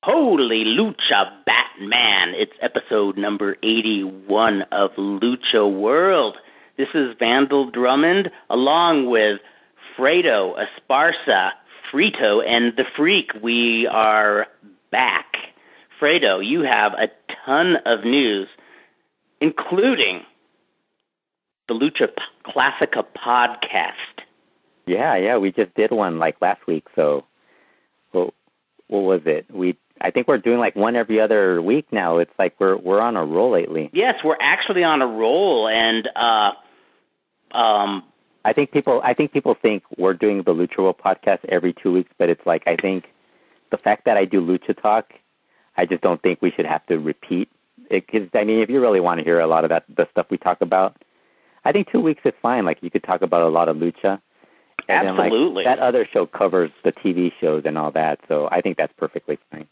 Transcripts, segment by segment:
Holy Lucha Batman! It's episode number 81 of LuchaWorld. This is Vandal Drummond, along with Fredo Esparza, Frito, and the Freak. We are back. Fredo, you have a ton of news, including the Lucha Classica podcast. Yeah, we just did one like last week, so what was it? I think we're doing like one every other week now. It's like we're on a roll lately. Yes, we're actually on a roll, and I think people think we're doing the LuchaWorld podcast every 2 weeks, but it's like I think the fact that I do Lucha Talk, I just don't think we should have to repeat it. Because I mean, if you really want to hear a lot of the stuff we talk about, I think 2 weeks is fine. Like you could talk about a lot of Lucha. And absolutely. Then, like, that other show covers the TV shows and all that, so I think that's perfectly fine.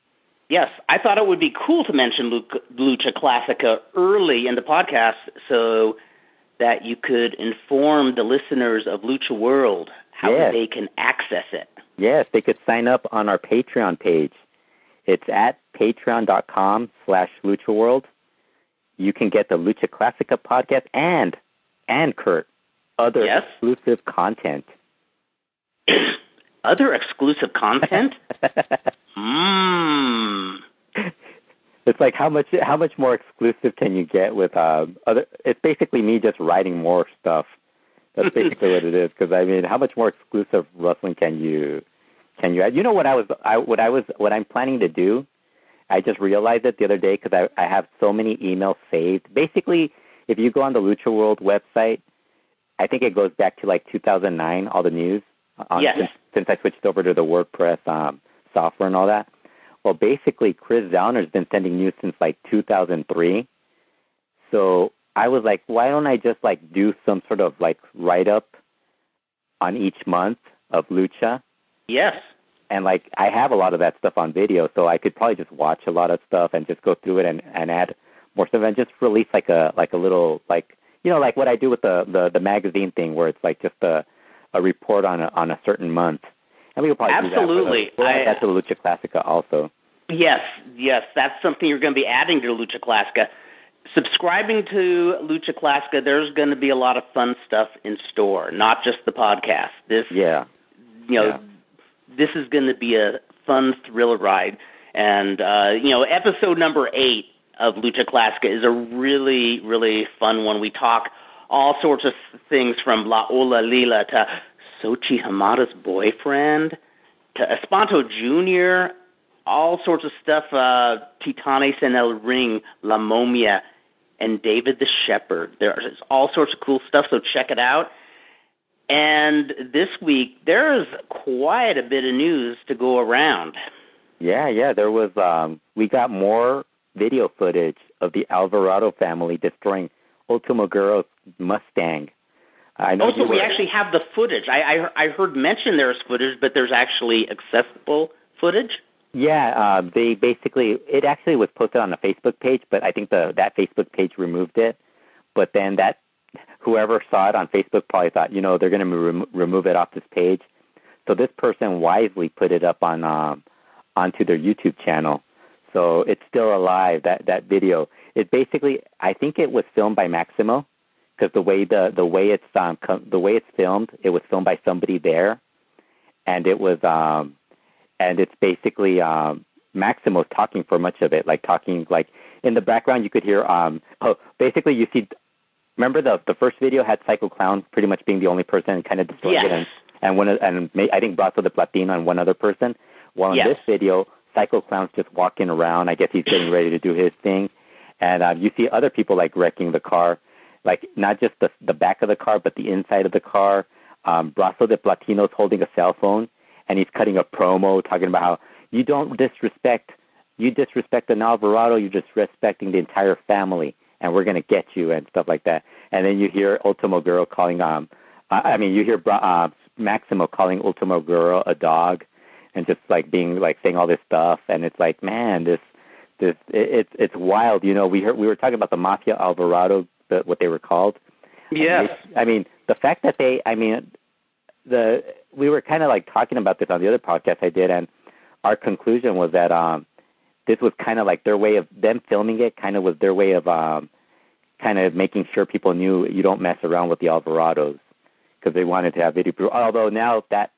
Yes, I thought it would be cool to mention Lucha Classica early in the podcast so that you could inform the listeners of LuchaWorld how they can access it. Yes, they could sign up on our Patreon page. It's at patreon.com/LuchaWorld. You can get the Lucha Classica podcast and Kurt, other exclusive content. Other exclusive content? It's like how much more exclusive can you get with other? It's basically me just writing more stuff. That's basically what it is. Because I mean, how much more exclusive wrestling can you add? You know what I'm planning to do? I just realized it the other day because I have so many emails saved. Basically, if you go on the LuchaWorld website, I think it goes back to like 2009, all the news. Since I switched over to the WordPress software and all that. Well, basically, Chris Zauner's been sending news since like 2003. So I was like, why don't I just like do some sort of like write-up on each month of Lucha? Yes. And like I have a lot of that stuff on video, so I could probably just watch a lot of stuff and just go through it and add more stuff and just release like a little like, you know, like what I do with the magazine thing where it's like just a report on a certain month. And we'll probably absolutely. do that. We'll add that to the Lucha Classica also. Yes, that's something you're going to be adding to Lucha Classica. Subscribing to Lucha Classica, there's going to be a lot of fun stuff in store, not just the podcast. This is going to be a fun thriller ride. And, episode number 8 of Lucha Classica is a really, really fun one. We talk all sorts of things from La Ola Lila to Sochi Hamada's boyfriend to Espanto Jr., all sorts of stuff, Titanes en el Ring, La Momia, and David the Shepherd. There's all sorts of cool stuff, so check it out. And this week, there's quite a bit of news to go around. Yeah, there was, we got more video footage of the Alvarado family destroying Ultimo Guerrero's Mustang. We actually have the footage. I heard mention there's footage, but there's actually accessible footage? Yeah, it actually was posted on a Facebook page, but I think that Facebook page removed it. But then whoever saw it on Facebook probably thought, they're going to remove it off this page. So this person wisely put it up onto their YouTube channel. So it's still alive, that video. It basically, I think it was filmed by Maximo, because the way it's filmed, it was filmed by somebody there, and it was and it's basically Maximo's talking for much of it, like talking like in the background you could hear basically you see. Remember the first video had Psycho Clown pretty much being the only person kind of destroying it, and I think Brazo de Platino and one other person. Well, in this video, Psycho Clown's just walking around. I guess he's getting ready to do his thing. And you see other people, like, wrecking the car, like, not just the back of the car, but the inside of the car. Brazo de Platino's holding a cell phone, and he's cutting a promo talking about how you disrespect an Alvarado, you're disrespecting the entire family, and we're going to get you, and stuff like that. And then you hear Ultimo Guerrero calling, Maximo calling Ultimo Guerrero a dog, and just, like, saying all this stuff. And it's like, man, it's wild. We were talking about the Mafia Alvarado, what they were called. Yeah. The fact that we were kind of like talking about this on the other podcast I did, and our conclusion was that this was kind of like their way of them filming it. Kind of was their way of kind of making sure people knew you don't mess around with the Alvarados, because they wanted to have video proof. Although now that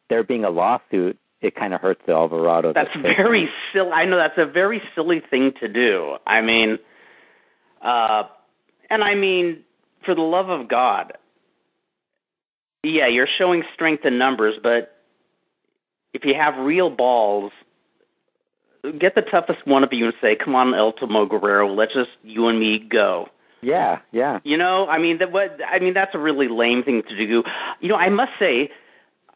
there being a lawsuit, it kind of hurts the Alvarados. That's very silly. I know that's a very silly thing to do. I mean, and I mean, for the love of God, yeah, you're showing strength in numbers, but if you have real balls, get the toughest one of you and say, "Come on, Ultimo Guerrero, let's just you and me go." Yeah, yeah. You know, I mean, that's a really lame thing to do. You know, I must say,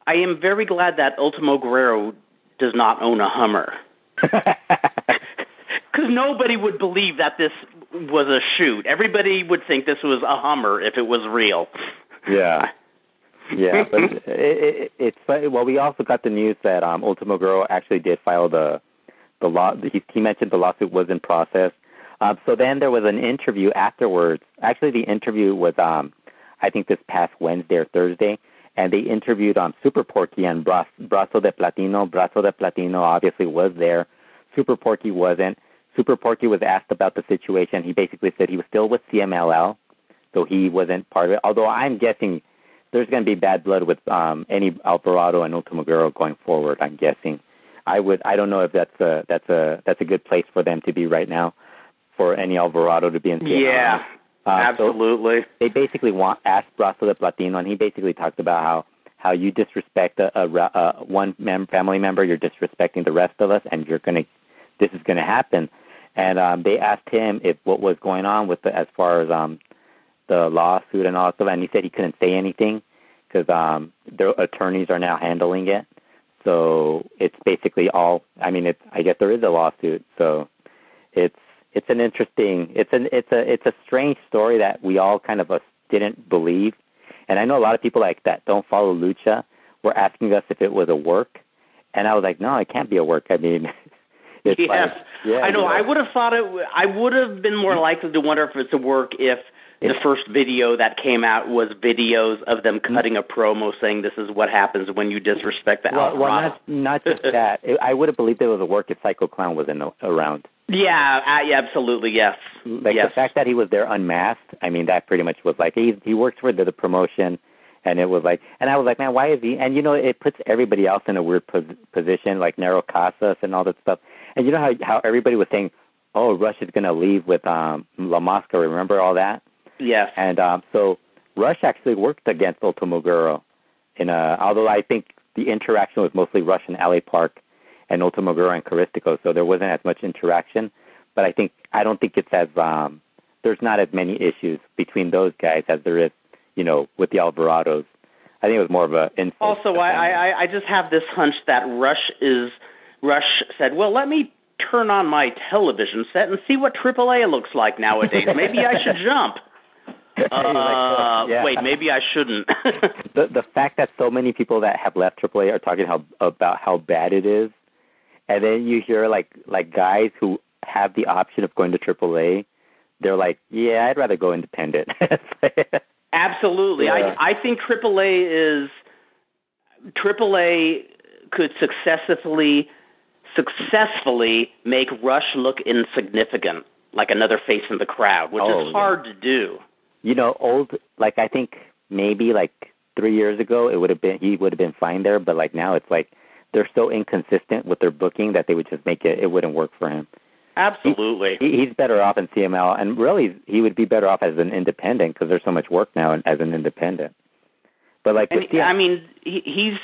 I am very glad that Ultimo Guerrero does not own a Hummer. Because nobody would believe that this was a shoot. Everybody would think this was a Hummer if it was real. Yeah. Yeah, but it's funny. Well, we also got the news that Ultimo Guerrero actually did file the law. He mentioned the lawsuit was in process. So then there was an interview afterwards. Actually, the interview was, I think, this past Wednesday or Thursday, and they interviewed Super Porky and Brazo de Platino. Brazo de Platino obviously was there. Super Porky wasn't. Super Porky was asked about the situation. He basically said he was still with CMLL, so he wasn't part of it. Although I'm guessing there's going to be bad blood with any Alvarado and Ultimo Guerrero going forward. I'm guessing. I don't know if that's a good place for them to be right now, for any Alvarado to be in CMLL. Yeah, absolutely. So they basically asked Brazo de Platino, and he basically talked about how you disrespect one family member, you're disrespecting the rest of us, and this is gonna happen. And they asked him if what was going on with as far as the lawsuit and all that stuff, and he said he couldn't say anything because their attorneys are now handling it. So it's basically all. I mean, I guess there is a lawsuit, so it's an interesting. It's a strange story that we all kind of didn't believe, and I know a lot of people like that don't follow Lucha were asking us if it was a work, and I was like, no, it can't be a work. I mean, it's yes, like, yeah, I know. I would have thought it. I would have been more likely to wonder if it's a work if the first video that came out was videos of them cutting a promo saying this is what happens when you disrespect the Alvarado. Well, not just that. I would have believed it was a work if Psycho Clown was around. Yeah, absolutely, yes. Like the fact that he was there unmasked, I mean, that pretty much was like, he works for the promotion, and it was like, and I was like, man, why is he? And, you know, it puts everybody else in a weird position, like Nero Casas and all that stuff. And you know how everybody was saying, oh, Rush is going to leave with La Máscara, remember all that? Yes. And so Rush actually worked against Ultimo Guerrero, although I think the interaction was mostly Rush and LA Park and Ultimo Guerrero and Caristico, so there wasn't as much interaction. But I don't think it's as there's not as many issues between those guys as there is, you know, with the Alvarados. I think it was more of a insult. Also, I just have this hunch that Rush said, well, let me turn on my television set and see what AAA looks like nowadays. Maybe I should jump. Wait, maybe I shouldn't. The fact that so many people that have left AAA are talking about how bad it is, and then you hear like guys who have the option of going to AAA, they're like, yeah, I'd rather go independent. Absolutely. Yeah. I think AAA could successfully make Rush look insignificant, like another face in the crowd, which is hard to do. You know, I think maybe like 3 years ago he would have been fine there, but like now it's like they're so inconsistent with their booking that they would just make it wouldn't work for him. Absolutely. He's better off in CML, and really he would be better off as an independent because there's so much work now as an independent. But like, I mean, he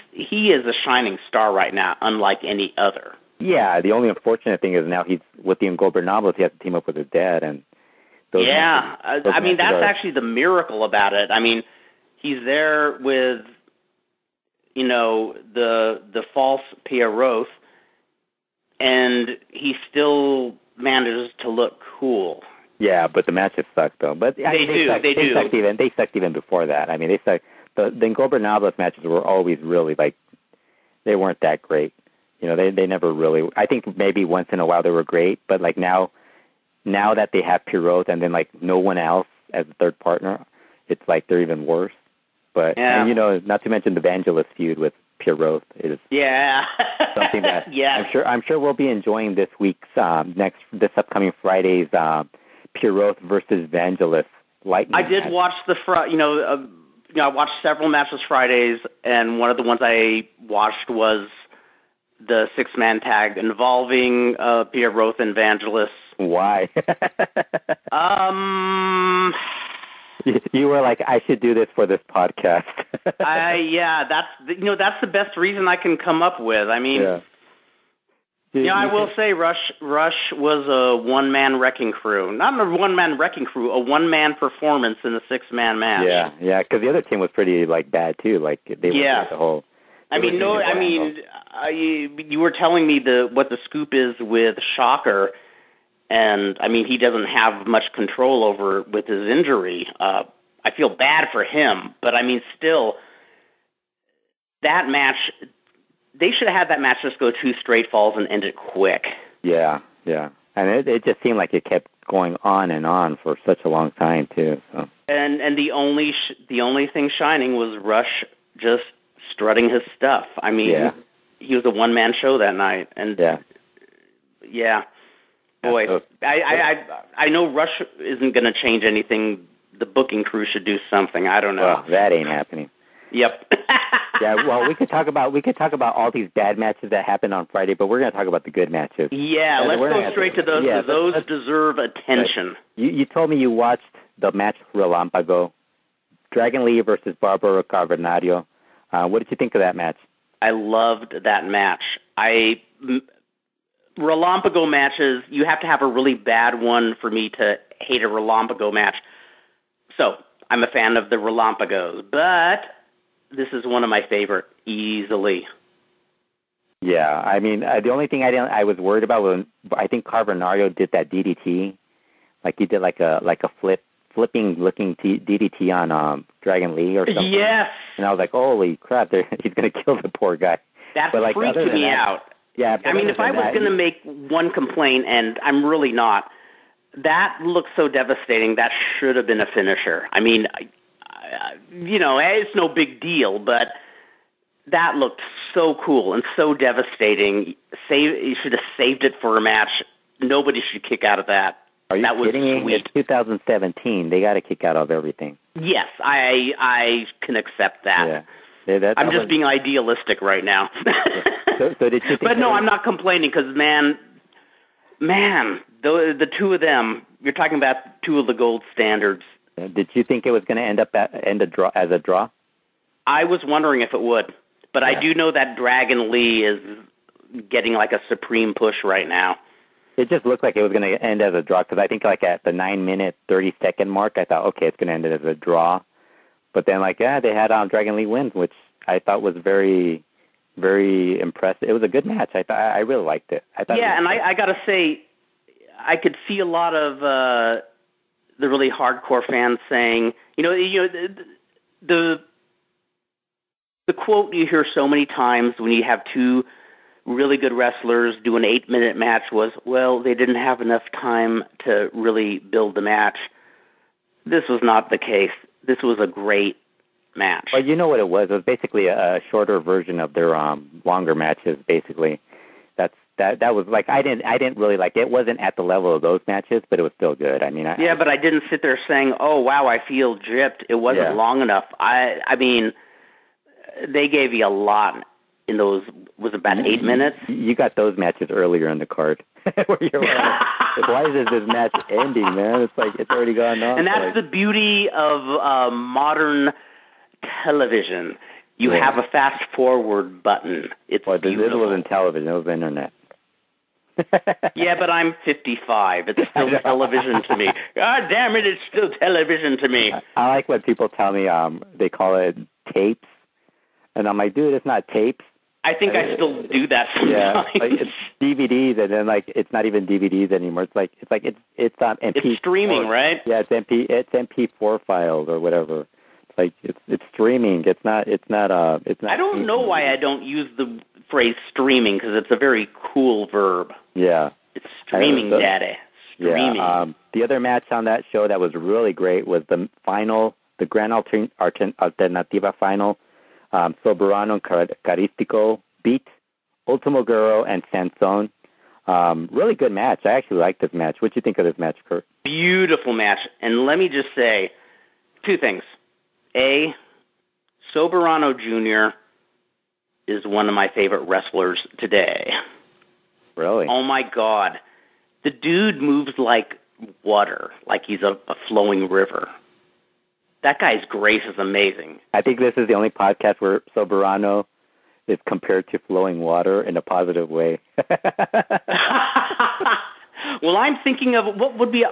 is a shining star right now, unlike any other. Yeah, the only unfortunate thing is now he's with the Ingobernables. He has to team up with his dad, and I mean that's actually the miracle about it. I mean, he's there with, you know, the false Pierroth, and he still manages to look cool. Yeah, but the matches suck though. But they do. They sucked even before that. I mean, they sucked. The Ingobernables matches were always really like they weren't that great. You know, they never really. I think maybe once in a while they were great, but like now that they have Pierroth and then like no one else as a third partner, it's like they're even worse. But and, you know, not to mention the Vangellys feud with Pierroth is something that I'm sure we'll be enjoying this week's this upcoming Friday's Pierroth versus Vangellys lightning. I did watch I watched several matches Fridays, and one of the ones I watched was the 6-man tag involving Pierroth and Vangellys. Why? You were like, I should do this for this podcast. That's the best reason I can come up with. I mean, I will say Rush was a one-man wrecking crew. Not a one-man wrecking crew, a one-man performance in a 6-man match. Yeah, because the other team was pretty bad too. Like they were the whole. You were telling me what the scoop is with Shocker. And, I mean, he doesn't have much control over with his injury. I feel bad for him. But, I mean, still, that match, they should have had that match just go 2 straight falls and end it quick. Yeah. And it just seemed like it kept going on and on for such a long time, too. So. And the only thing shining was Rush just strutting his stuff. I mean, he was a one-man show that night. And, Boy, I know Rush isn't going to change anything. The booking crew should do something. I don't know. Well, that ain't happening. Yep. Well, we could talk about all these bad matches that happened on Friday, but we're going to talk about the good matches. Yeah, let's go straight to those. Those deserve attention. You told me you watched the match Relampago, Dragon Lee versus Barbaro Cavernario. What did you think of that match? I loved that match. Relampago matches, you have to have a really bad one for me to hate a Relampago match. So, I'm a fan of the Relampagos, but this is one of my favorite, easily. Yeah, I mean, the only thing I was worried about was I think Cavernario did that DDT, like he did like a flipping looking DDT on Dragon Lee or something. Yes. And I was like, holy crap, he's going to kill the poor guy. That freaked me out. Yeah, I mean, if I was going to make one complaint, and I'm really not, that looks so devastating. That should have been a finisher. I mean, it's no big deal, but that looked so cool and so devastating. You should have saved it for a match. Nobody should kick out of that. Are you that was kidding me? Sweet. It's 2017. They got to kick out of everything. Yes, I can accept that. Yeah. I'm just being idealistic right now. So did you think but no, I'm not complaining because, man, the two of them, you're talking about two of the gold standards. Did you think it was going to end as a draw? I was wondering if it would, but I do know that Dragon Lee is getting like a supreme push right now. It just looked like it was going to end as a draw because I think like at the 9-minute, 30-second mark, I thought, okay, it's going to end as a draw. But then they had Dragon Lee win, which I thought was very, very impressive. It was a good match. I really liked it. I got to say, I could see a lot of the really hardcore fans saying, the quote you hear so many times when you have two really good wrestlers do an 8-minute match was, well, they didn't have enough time to really build the match. This was not the case. This was a great match. Well, you know what it was? It was basically a shorter version of their longer matches. Basically, that was like I didn't really like it. It wasn't at the level of those matches, but it was still good. I mean, but I didn't sit there saying, "Oh wow, I feel gypped." It wasn't long enough. I mean, they gave you a lot in those. Was it about 8 minutes? You got those matches earlier in the card. Where you're like, why is this match ending, man? It's like it's already gone on. And that's the beauty of modern television. You have a fast forward button. It's beautiful. It wasn't television; it was internet. Yeah, but I'm 55. It's still television to me. God damn it, it's still television to me. I like when people tell me they call it tapes, and I'm like, dude, it's not tapes. I think I still do that sometimes. Yeah, like it's DVDs, and then like it's not even DVDs anymore. It's MP. It's streaming, right? Yeah, it's MP4 files or whatever. It's like it's streaming. It's not. I don't know why I don't use the phrase streaming because it's a very cool verb. Yeah, it's streaming, daddy. Streaming. Yeah. The other match on that show that was really great was the final, the Gran Alternativa Final. Soberano and Caristico beat Ultimo Guerrero and Sansón. Really good match. I actually like this match. What do you think of this match, Kurt? Beautiful match. And let me just say two things. A, Soberano Jr. is one of my favorite wrestlers today. Really? Oh, my God. The dude moves like water, like he's a flowing river. That guy's grace is amazing. I think this is the only podcast where Soberano is compared to flowing water in a positive way. Well, I'm thinking of what would be,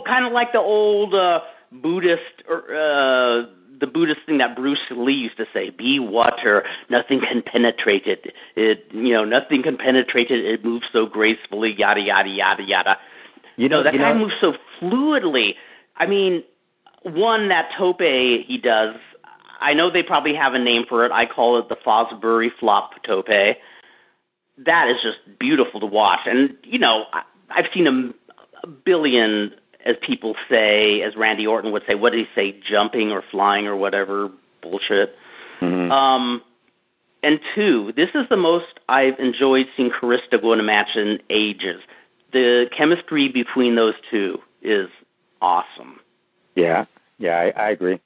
kind of like the old Buddhist, the Buddhist thing that Bruce Lee used to say, be water, nothing can penetrate it. Nothing can penetrate it. It moves so gracefully, yada, yada, yada, yada. That guy moves so fluidly. I mean, that tope he does, I know they probably have a name for it. I call it the Fosbury flop tope. That is just beautiful to watch. And, I've seen a billion, as people say, as Randy Orton would say, what did he say, jumping or flying or whatever bullshit. Mm-hmm. And two, this is the most I've enjoyed seeing Caristico in a match in ages. The chemistry between those two is awesome. Yeah, I agree.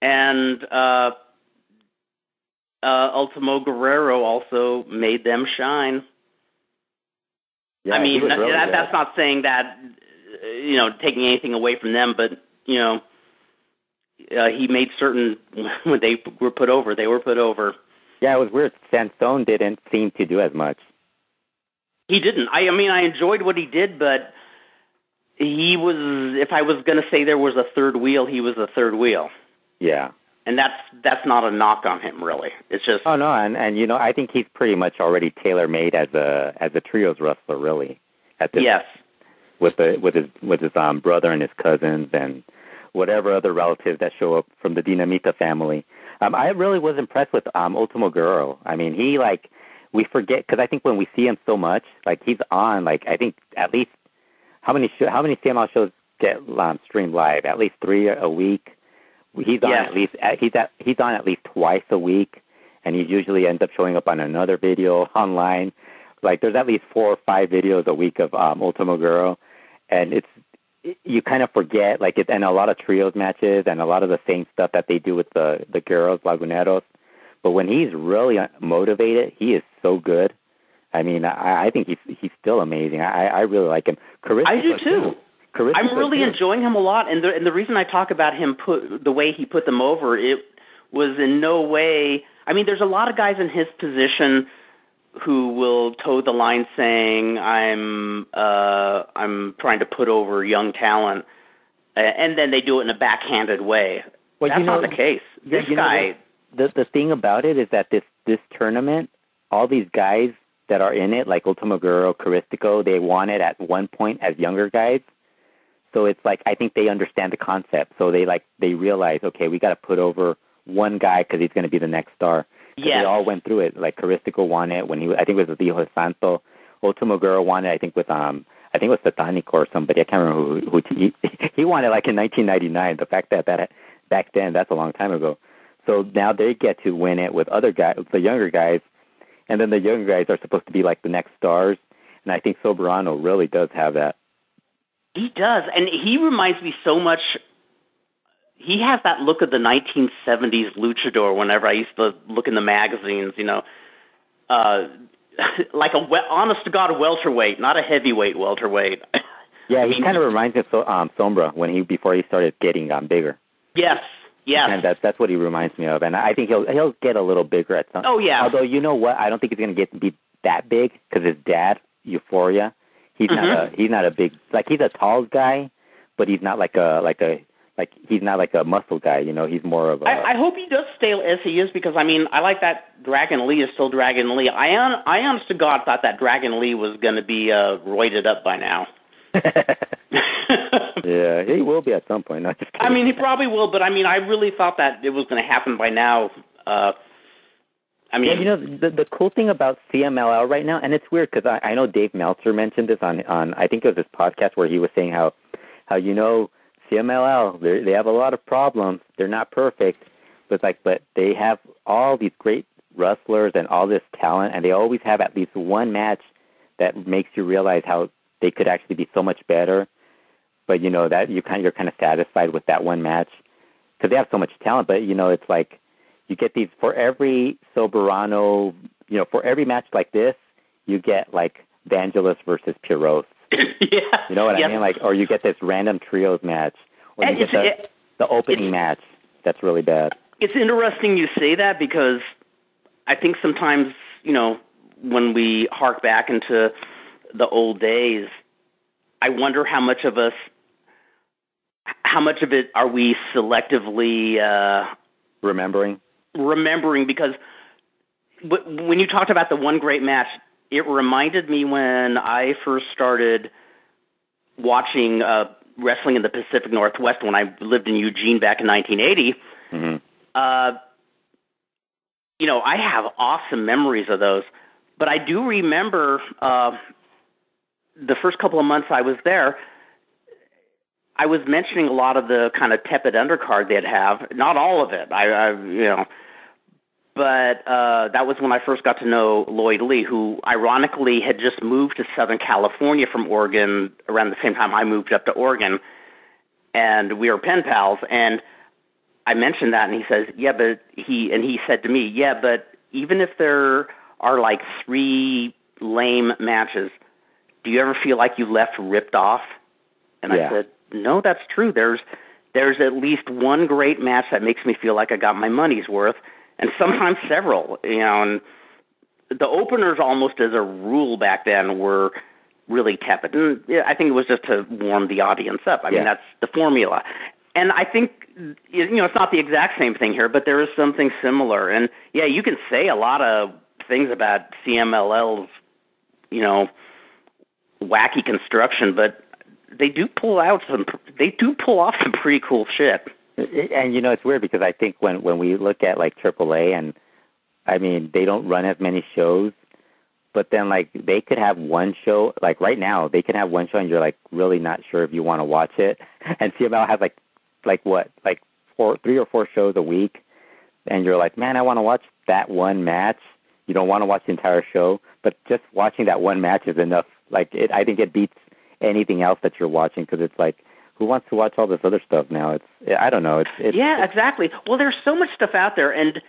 And Ultimo Guerrero also made them shine. Yeah, I mean, really that's not saying that, taking anything away from them, but, he made certain when they were put over, they were put over. Yeah, it was weird. Sansón didn't seem to do as much. He didn't. I enjoyed what he did, but he was, if I was going to say there was a third wheel, he was a third wheel. Yeah. And that's not a knock on him, really. It's just... Oh, no, and I think he's pretty much already tailor-made as a trios wrestler, really. Yes. With his brother and his cousins and whatever other relatives that show up from the Dinamita family. I really was impressed with Ultimo Guerrero. I mean, we forget, because I think when we see him so much, he's on, I think at least, how many CML shows get streamed live? At least 3 a week. He's on he's on at least twice a week, and he usually ends up showing up on another video online. There's at least 4 or 5 videos a week of Ultimo Guerrero, and you kind of forget and a lot of trios matches and a lot of the same stuff that they do with the Guerreros Laguneros. But when he's really motivated, he is so good. I mean, I think he's still amazing. I really like him. I do too. I'm really enjoying him a lot, and the reason I talk about him the way he put them over, it was in no way. I mean, there's a lot of guys in his position who will toe the line, saying I'm trying to put over young talent, and then they do it in a backhanded way. Well, that's not the case. This guy. The thing about it is that this tournament, all these guys that are in it, like Ultimo Guerrero, Caristico, they won it at one point as younger guys. So it's I think they understand the concept. So they realize, okay, we got to put over one guy because he's going to be the next star. Yeah. They all went through it. Caristico won it when I think it was with Hijo Santo. Ultimo Guerrero won it, I think, with I think it was Satanico or somebody. I can't remember who he won it in 1999. The fact that back then, that's a long time ago. So now they get to win it with other guys, the younger guys, and then the younger guys are supposed to be the next stars. And I think Soberano really does have that. He does, and he reminds me so much. He has that look of the 1970s luchador. Whenever I used to look in the magazines, like honest to God welterweight, not a heavyweight welterweight. Yeah, he kind of reminds me of Sombra before he started getting bigger. Yes. And that's what he reminds me of, and I think he'll get a little bigger at some. Oh yeah. Although you know what, I don't think he's going to be that big because his dad, Euphoria. He's not a big, he's a tall guy, but he's not he's not like a muscle guy, he's more of a... I hope he does stay as he is, because, I like that Dragon Lee is still Dragon Lee. I honest to God thought that Dragon Lee was going to be roided up by now. Yeah, he will be at some point. Not just kidding. He probably will, but, I really thought that it was going to happen by now. The cool thing about CMLL right now, and it's weird because I know Dave Meltzer mentioned this on I think it was his podcast where he was saying how CMLL, they have a lot of problems. They're not perfect, But they have all these great wrestlers and all this talent, and they always have at least one match that makes you realize how they could actually be so much better. But that you're kind of satisfied with that one match because they have so much talent. But it's like you get these for every Soberano, for every match like this, you get like Vangellys versus Pierroth. Yeah. You know what I mean? Like, or you get this random trios match, or you get the opening match that's really bad. It's interesting you say that because I think sometimes, when we hark back into the old days, I wonder how much of it are we selectively remembering? Because when you talked about the one great match, it reminded me when I first started watching wrestling in the Pacific Northwest when I lived in Eugene back in 1980. Mm-hmm. I have awesome memories of those. But I do remember the first couple of months I was there, I was mentioning a lot of the kind of tepid undercard they'd have. Not all of it, but that was when I first got to know Lloyd Lee, who ironically had just moved to Southern California from Oregon around the same time I moved up to Oregon, and we were pen pals. And I mentioned that, and he says, "Yeah, but he said to me, yeah, but even if there are like 3 lame matches, do you ever feel like you left ripped off?" And I said, "No, that's true. There's at least one great match that makes me feel like I got my money's worth, and sometimes several. And the openers, almost as a rule back then, were really tepid. And I think it was just to warm the audience up. I mean, that's the formula. And I think it's not the exact same thing here, but there is something similar. And you can say a lot of things about CMLL's, wacky construction, but they do pull off some pretty cool shit. And it's weird because I think when we look at like AAA, and I mean they don't run as many shows, but then like they could have one show, like right now they can have one show and you're like really not sure if you want to watch it. And CMLL has like 3 or 4 shows a week, and you're like, man, I want to watch that one match. You don't want to watch the entire show, but just watching that one match is enough. Like I think it beats anything else that you're watching, because it's like, who wants to watch all this other stuff now? I don't know. Yeah, exactly. Well, there's so much stuff out there, and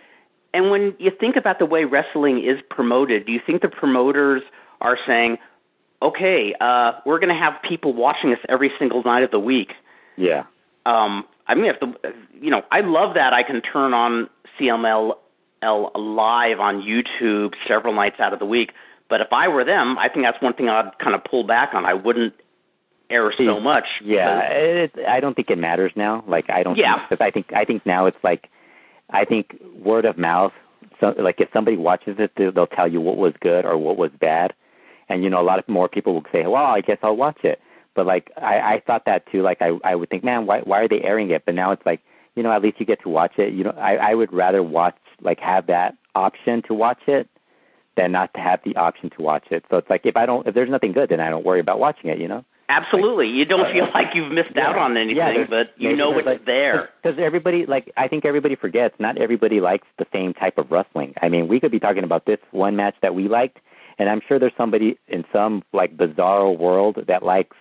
when you think about the way wrestling is promoted, do you think the promoters are saying, okay, we're going to have people watching us every single night of the week? Yeah. I mean, I love that I can turn on CMLL live on YouTube several nights out of the week. But if I were them, I think that's one thing I'd kind of pull back on. I wouldn't air so much. Yeah, I don't think it matters now. Like I don't. Yeah. Because I think now it's like, I think word of mouth. So like if somebody watches it, they'll tell you what was good or what was bad, and a lot of more people will say, well, I guess I'll watch it. But like I thought that too. Like I would think, man, why are they airing it? But now it's like, at least you get to watch it. I would rather watch, like, have that option to watch it than not to have the option to watch it. So it's like if there's nothing good, then I don't worry about watching it. Absolutely. You don't feel like you've missed out on anything, but it's there. Because everybody, I think everybody forgets, not everybody likes the same type of wrestling. I mean, we could be talking about this one match that we liked, and I'm sure there's somebody in some, like, bizarro world that likes,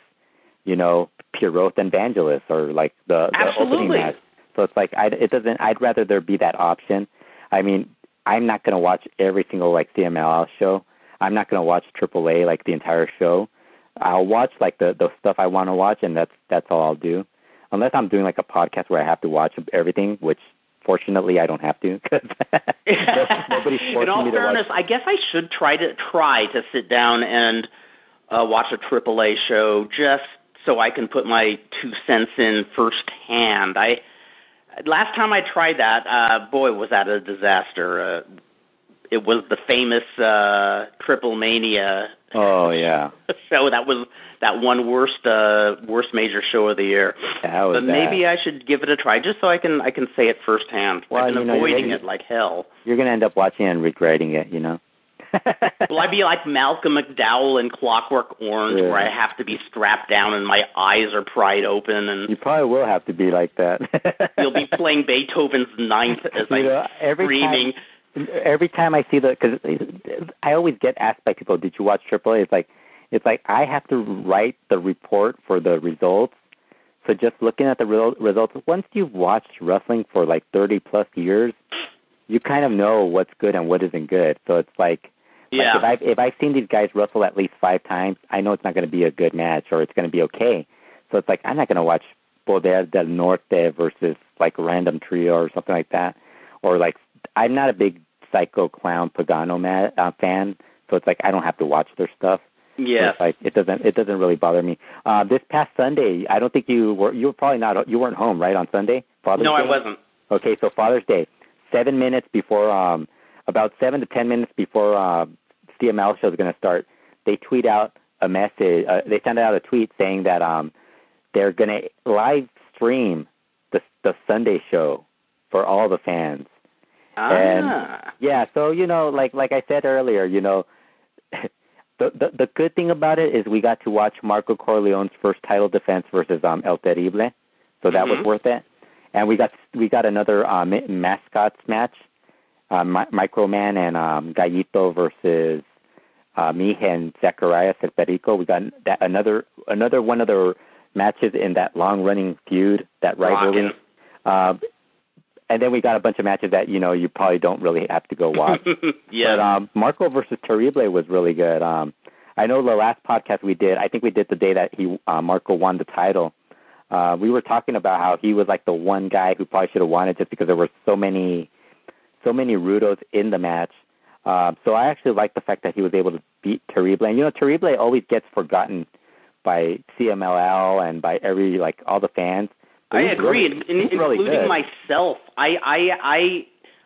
Pierroth and Vangellys, or, like, the opening match. So it's like, I'd rather there be that option. I mean, I'm not going to watch every single, like, CMLL show. I'm not going to watch AAA, like, the entire show. I'll watch, like, the stuff I want to watch, and that's all I'll do. Unless I'm doing, like, a podcast where I have to watch everything, which, fortunately, I don't have to. Cause nobody's forcing me to watch. In all fairness, I guess I should try to sit down and watch a AAA show just so I can put my 2 cents in firsthand. Last time I tried that, boy, was that a disaster. It was the famous Triple Mania. Oh yeah. So that was that one worst major show of the year. But maybe I should give it a try just so I can say it firsthand. Well, I've been avoiding it like hell. You're going to end up watching it and regretting it, Will I be like Malcolm McDowell in Clockwork Orange, where I have to be strapped down and my eyes are pried open? And you probably will have to be like that. You'll be playing Beethoven's Ninth as I'm screaming. Every time I see because I always get asked by people, "Did you watch AAA?" It's like I have to write the report for the results. So just looking at the results, once you've watched wrestling for like 30 plus years, you kind of know what's good and what isn't good. So it's like if I've seen these guys wrestle at least 5 times, I know it's not going to be a good match or it's going to be okay. So it's like I'm not going to watch Poder del Norte versus like Random Trio or something like that. Or like I'm not a big Psycho Clown Pagano fan, so it's like I don't have to watch their stuff. Yeah, so like it doesn't really bother me. This past Sunday, I don't think you weren't home, right, on Sunday? Father's Day? I wasn't. Okay, so Father's Day, 7 minutes before, about 7 to 10 minutes before CML show is going to start, they tweet out a message. They sent out a tweet saying that they're going to live stream the Sunday show for all the fans. And yeah, so like I said earlier, the good thing about it is we got to watch Marco Corleone's first title defense versus El Terrible, so that was worth it. And we got another mascots match, Micro Man and Gallito versus Mije and Zacharias at Perico. We got another one of the matches in that long running feud, that rivalry. And then we got a bunch of matches that, you probably don't really have to go watch. Yeah. But Marco versus Terrible was really good. I know the last podcast we did, I think we did the day that Marco won the title. We were talking about how he was like the one guy who probably should have won it just because there were so many Rudos in the match. So I actually like the fact that he was able to beat Terrible. And, Terrible always gets forgotten by CMLL and by all the fans. I agree, including really myself. I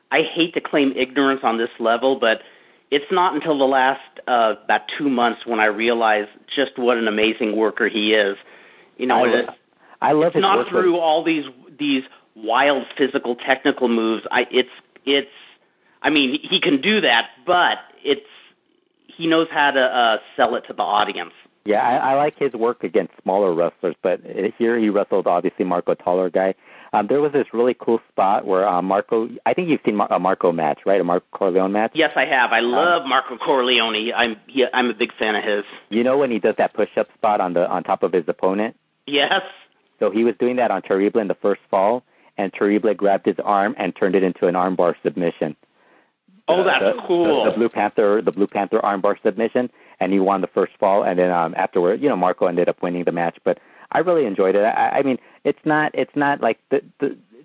hate to claim ignorance on this level, but it's not until the last about 2 months when I realized just what an amazing worker he is. I love it's his not work through all these wild physical technical moves. He can do that, but he knows how to sell it to the audience. Yeah, I like his work against smaller wrestlers, but here he wrestled, obviously, Marco, taller guy. There was this really cool spot where Marco, I think you've seen a Marco match, right? A Marco Corleone match? Yes, I have. I love Marco Corleone. I'm a big fan of his. When he does that push-up spot on top of his opponent? Yes. So he was doing that on Terrible in the first fall, and Terrible grabbed his arm and turned it into an armbar submission. Oh, that's cool. The Blue Panther armbar submission, and he won the first fall, and then afterward, Marco ended up winning the match. But I really enjoyed it. I mean, it's not like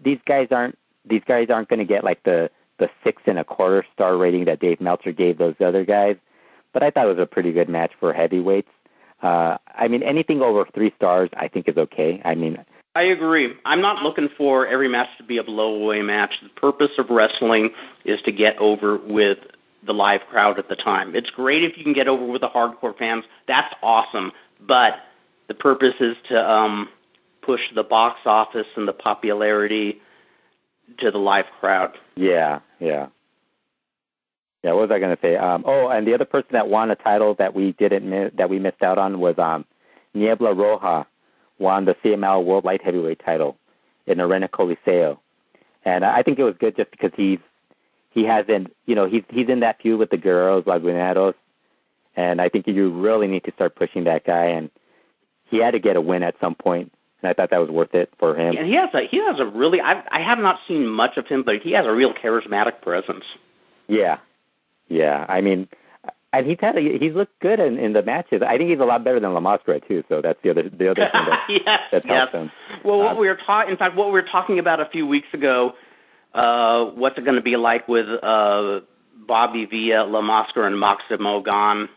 these guys aren't going to get like the 6 1/4 star rating that Dave Meltzer gave those other guys. But I thought it was a pretty good match for heavyweights. I mean, anything over 3 stars, I think is okay. I mean, I agree. I'm not looking for every match to be a blow-away match. The purpose of wrestling is to get over with the live crowd at the time. It's great if you can get over with the hardcore fans. That's awesome. But the purpose is to push the box office and the popularity to the live crowd. Yeah. What was I going to say? And the other person that won a title that we missed out on was Niebla Roja. Won the CML World Light Heavyweight title in Arena Coliseo, and I think it was good just because he's in that feud with the Guerreros, Laguneros, and I think you really need to start pushing that guy, and he had to get a win at some point, and I thought that was worth it for him. And he has a really I have not seen much of him, but he has a real charismatic presence. Yeah. I mean. And he's looked good in the matches. I think he's a lot better than La Máscara too. So that's the other thing that helps him. Well, what we were talking about a few weeks ago, what's it going to be like with Bobby Villa, La Máscara, and Maximo Gon?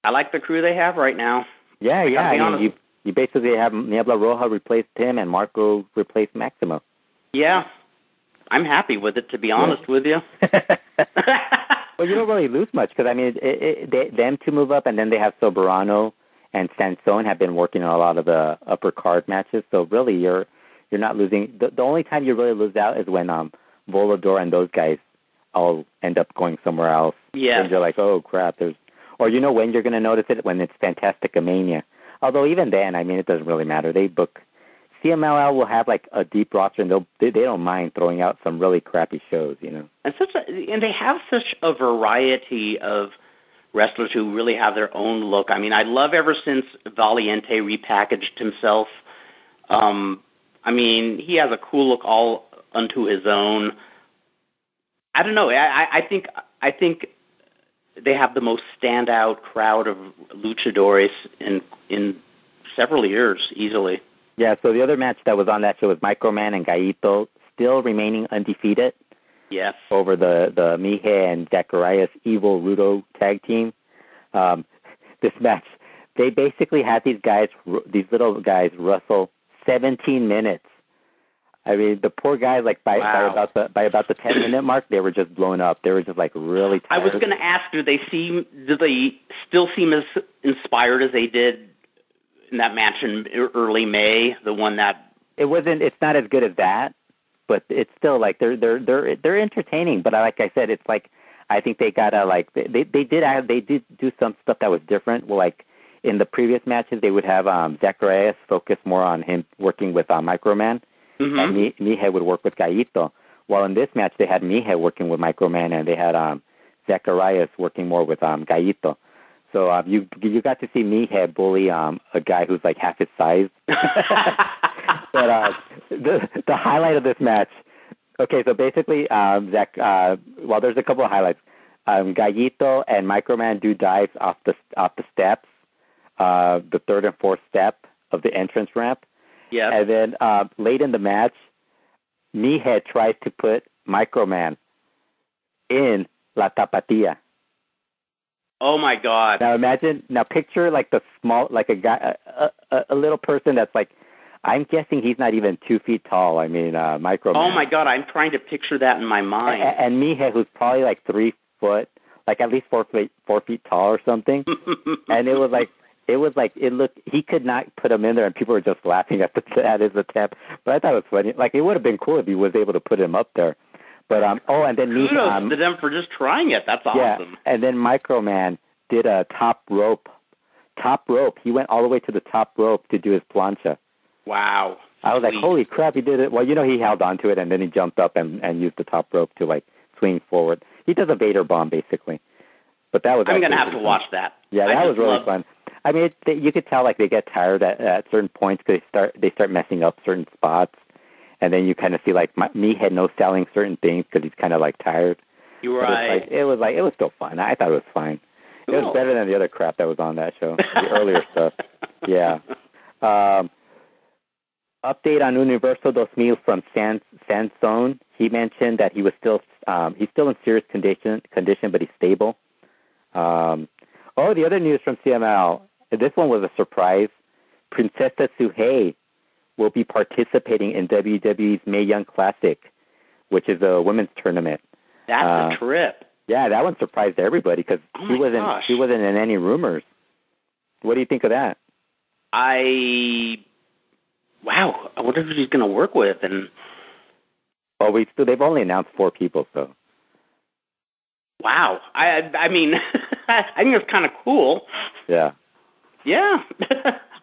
I like the crew they have right now. Yeah. I mean, you basically have Niebla Roja replaced him and Marco replaced Maximo. Yeah, I'm happy with it, to be honest with you. Well, you don't really lose much because, I mean, them to move up, and then they have Soberano and Sansón have been working on a lot of the upper card matches. So really, you're not losing. The only time you really lose out is when Volador and those guys all end up going somewhere else. Yeah. And you're like, oh, crap, or you know when you're going to notice it? When it's Fantastica Mania. Although even then, I mean, it doesn't really matter. CMLL will have like a deep roster, and they don't mind throwing out some really crappy shows, you know. And they have such a variety of wrestlers who really have their own look. I mean, I love ever since Valiente repackaged himself. I mean, he has a cool look all unto his own. I don't know. I think they have the most standout crowd of luchadores in several years, easily. Yeah, so the other match that was on that show was Micro Man and Gallito, still remaining undefeated. Yes. Over the Mije and Zacharias Evil Rudo tag team. This match, they basically had these little guys wrestle 17 minutes. I mean, the poor guys, like by about the 10-minute mark, they were just blown up. They were just like really tired. I was going to ask, do they still seem as inspired as they did in that match in early May? The one that it's not as good as that, but it's still like they're entertaining. But like I said, it's like I think they gotta like they did do some stuff that was different. Well, like in the previous matches, they would have Zacharias focus more on him working with Micro Man. Mm-hmm. And Mije would work with Gallito. While in this match, they had Mije working with Micro Man, and they had Zacharias working more with Gallito. So you got to see Mije bully a guy who's like half his size. But the highlight of this match, okay, so basically, well, there's a couple of highlights. Gallito and Micro Man do dives off the steps, the third and fourth step of the entrance ramp. Yeah. And then late in the match, Mije tries to put Micro Man in La Tapatía. Oh my God! Now picture like the small, like a guy, a little person that's like, I'm guessing he's not even 2 feet tall. I mean, Micro Man. Oh my God! I'm trying to picture that in my mind. And Mije, who's probably like 3 foot, like at least 4 feet tall or something. And it looked, he could not put him in there, and people were just laughing at his attempt. But I thought it was funny. Like, it would have been cool if he was able to put him up there. But, and then kudos to them for just trying it. That's awesome. Yeah, and then Micro Man did a top rope. He went all the way to the top rope to do his plancha. Wow. I was like, holy crap, he did it. Well, you know, he held on to it, and then he jumped up and used the top rope to, like, swing forward. He does a Vader bomb, basically. But that was. I'm going to have to watch that. Yeah, that was really fun. I mean, you could tell like they get tired at certain points because they start messing up certain spots, and then you kind of see like Mije no selling certain things because he's kind of like tired. You're right. It was still fun. I thought it was fine. Cool. It was better than the other crap that was on that show, the earlier stuff. Yeah. Update on Universo 2000 from Sansone. He mentioned that he's still in serious condition, but he's stable. The other news from CML. This one was a surprise. Princesa Sugehit will be participating in WWE's Mae Young Classic, which is a women's tournament. That's a trip. Yeah, that one surprised everybody because she wasn't in any rumors. What do you think of that? Wow, I wonder who she's going to work with. And they've only announced 4 people, so. Wow, I mean, I think it's kind of cool. Yeah. Yeah.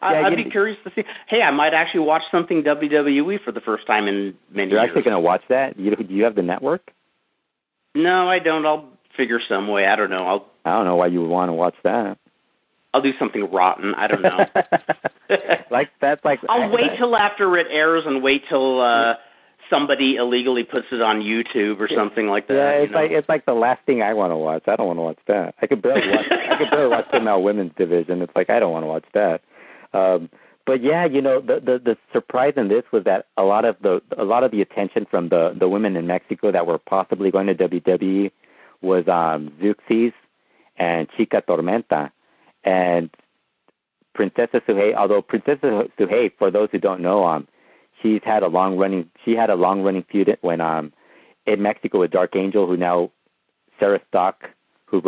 I'd be curious to see. Hey, I might actually watch something WWE for the first time in many years. You're actually going to watch that? Do you have the network? No, I don't. I'll figure some way. I don't know. I don't know why you would want to watch that. I'll do something rotten. I don't know. I'll wait till after it airs and wait till somebody illegally puts it on YouTube or something like that. Yeah, it's like the last thing I want to watch. I don't want to watch that. I could barely watch the women's division. It's like I don't want to watch that. But yeah, the surprise in this was that a lot of the attention from the women in Mexico that were possibly going to WWE was Zuxis and Chica Tormenta and Princesa Sugehit. Although Princesa Sugehit, for those who don't know, she had a long running feud when in Mexico with Dark Angel, who now Sarah Stock, who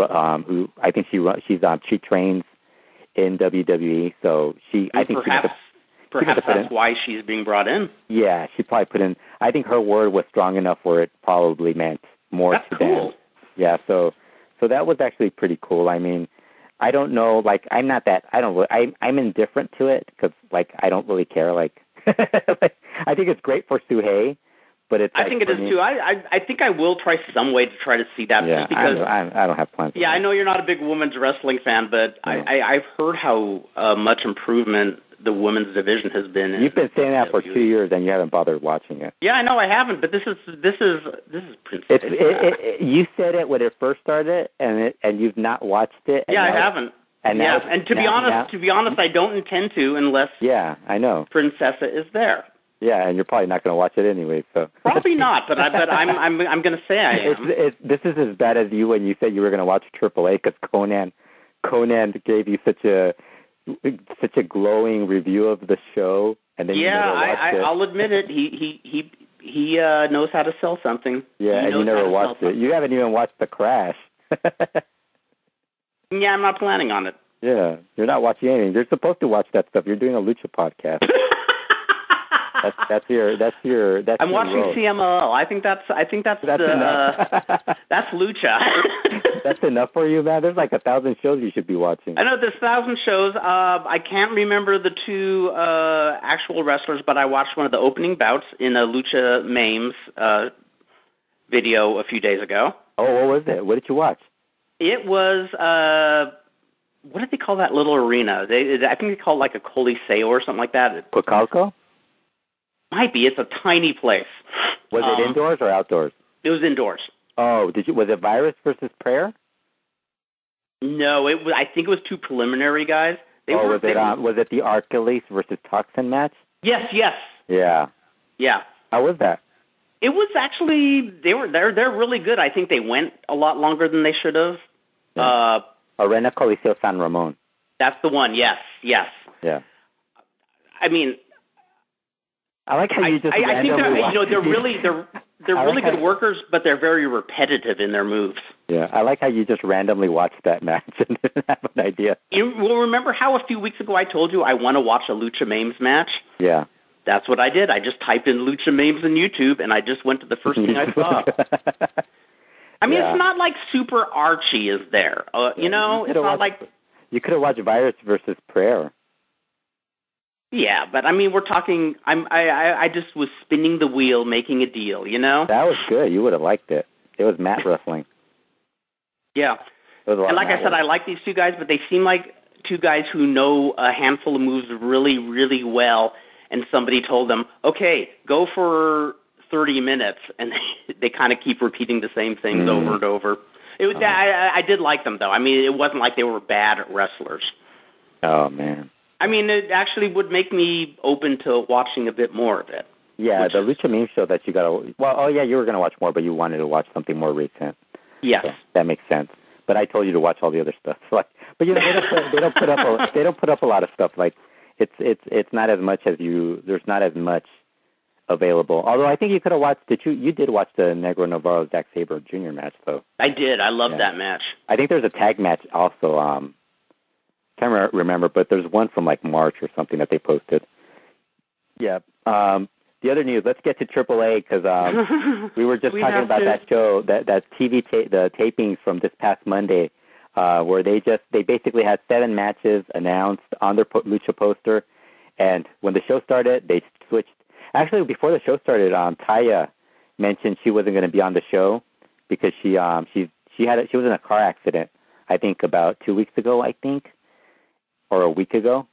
I think she trains in WWE, so perhaps that's why she's being brought in. Yeah, she probably put in. I think her word was strong enough where it probably meant more That's to cool. them. Yeah, so that was actually pretty cool. I mean, I don't know, like, I'm indifferent to it because, like, I don't really care. Like, like, I think it's great for Sugehit, but it's. I think it is too. I think I will try some way to try to see that. Yeah, just because I don't have plans. Yeah, I know you're not a big women's wrestling fan, but no. I've heard how much improvement the women's division has been. You've been saying that for 2 years, and you haven't bothered watching it. Yeah, I know I haven't, but this is Princesa. You said it when it first started, and you've not watched it. Yeah, I haven't. And now, and to be honest, I don't intend to unless. Yeah, I know. Princesa is there. Yeah, and you're probably not going to watch it anyway. So probably not, but I'm going to say I am. This is as bad as you when you said you were going to watch AAA because Conan gave you such a glowing review of the show, and then I'll admit it. He knows how to sell something. Yeah, and you never watched it. You haven't even watched The Crash. Yeah, I'm not planning on it. Yeah, you're not watching anything. You're supposed to watch that stuff. You're doing a Lucha podcast. That's I'm watching role. CMLL. I think that's that's Lucha. That's enough for you, man. There's like 1,000 shows you should be watching. I know there's 1,000 shows. I can't remember the two actual wrestlers, but I watched one of the opening bouts in a Lucha Memes video a few days ago. Oh, what was it? What did you watch? It was what did they call that little arena? I think they call it like a Coliseo or something like that. Cocalco? Might be. It's a tiny place. Was it indoors or outdoors? It was indoors. Oh, was it Virus versus Prayer? No, it was. I think it was two preliminary guys. Was it the Achilles versus Toxin match? Yes. Yeah. How was that? It was actually they're really good. I think they went a lot longer than they should have. Yeah. Arena Coliseo San Ramon. That's the one. Yes. Yeah. I mean, I like how you just. I think they're really good workers, but they're very repetitive in their moves. Yeah, I like how you just randomly watched that match and didn't have an idea. You will remember how a few weeks ago I told you I want to watch a Lucha Memes match? Yeah. That's what I did. I just typed in Lucha Memes on YouTube, and I just went to the first thing I saw. I mean, It's not like Super Archie is there. It's not like... You could have watched Virus versus Prayer. Yeah, but I mean, we're talking... I just was spinning the wheel, making a deal, you know? That was good. You would have liked it. It was mat wrestling. Yeah. And like I said, I like these two guys, but they seem like two guys who know a handful of moves really, really well, and somebody told them, okay, go for 30 minutes, and they kind of keep repeating the same things over and over. I did like them, though. I mean, it wasn't like they were bad wrestlers. Oh, man. I mean, it actually would make me open to watching a bit more of it. Yeah, the Lucha Meme show that you got to... Well, you were going to watch more, but you wanted to watch something more recent. Yes. So that makes sense. But I told you to watch all the other stuff. But they don't put up a lot of stuff. Like it's not as much as you. There's not as much available. Although I think you could have watched. You did watch the Negro Navarro Zack Sabre Jr. match though. I did. I loved that match. I think there's a tag match also. Can't remember, but there's one from like March or something that they posted. Yeah. The other news. Let's get to AAA because we were just talking about that show, that TV the tapings from this past Monday, where they basically had 7 matches announced on their Lucha poster, and when the show started, they switched. Actually, before the show started, Taya mentioned she wasn't going to be on the show because she was in a car accident. I think about 2 weeks ago. Or a week ago.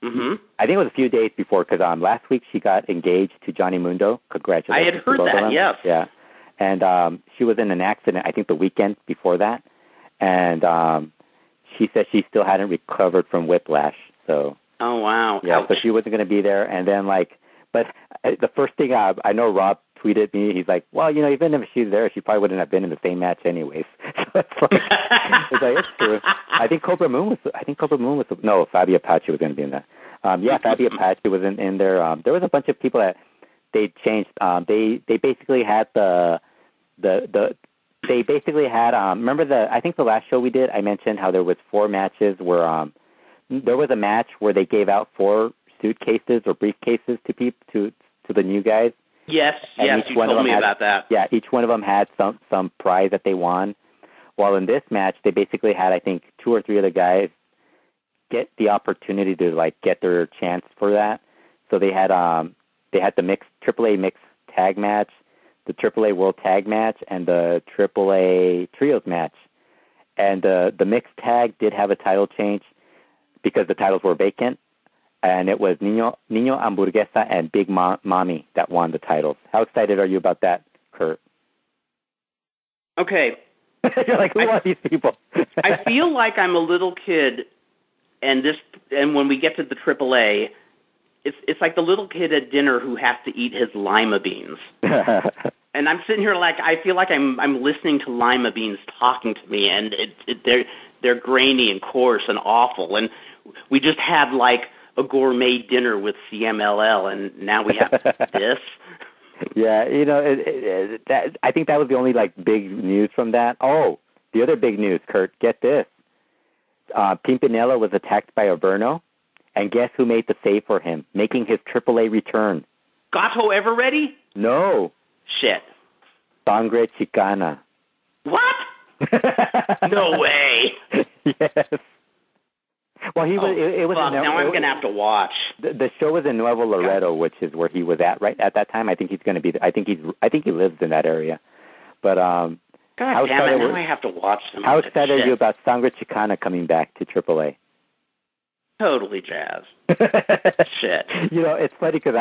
Mm-hmm. I think it was a few days before because last week she got engaged to Johnny Mundo. Congratulations. I had heard that, yes. Yeah. And she was in an accident, I think the weekend before that. And she said she still hadn't recovered from whiplash. So. Oh, wow. Yeah, Ouch. so she wasn't going to be there. And then, but the first thing I know Rob tweeted me, he's like, well, even if she's there, she probably wouldn't have been in the same match anyways. So it's true. I think Cobra Moon was, no, Fabi Apache was going to be in that. Fabi Apache was in there. There was a bunch of people that they changed. They basically had remember I think the last show we did, I mentioned how there was 4 matches where, there was a match where they gave out 4 suitcases or briefcases to the new guys. Yes, you told me about that. Yeah, each one of them had some prize that they won. While in this match, they basically had, I think, 2 or 3 other guys get the opportunity to like get their chance for that. So they had the AAA mixed tag match, the AAA World Tag match, and the AAA Trios match. And the mixed tag did have a title change because the titles were vacant, and it was Niño Hamburguesa and Big Mommy that won the titles. How excited are you about that, Kurt? Okay. You're like, who are these people? I feel like I'm a little kid, and when we get to the AAA, it's like the little kid at dinner who has to eat his lima beans. And I'm sitting here like I feel like I'm listening to lima beans talking to me, and they're grainy and coarse and awful. And we just had like a gourmet dinner with CMLL, and now we have this. Yeah, I think that was the only like big news from that. Oh, the other big news, Kurt, get this. Pimpinella was attacked by Averno, and guess who made the save for him, making his AAA return? Gato Ever Ready? No. Shit. Sangre Chicana. What? No way. Yes. Well, he was. It was. Now I'm going to have to watch. The show was in Nuevo Laredo, which is where he was at right at that time. I think he's going to be. I think he lives in that area. But God damn it! Now I have to watch them. How excited are you about Sangre Chicana coming back to AAA? Totally jazzed. Shit. It's funny because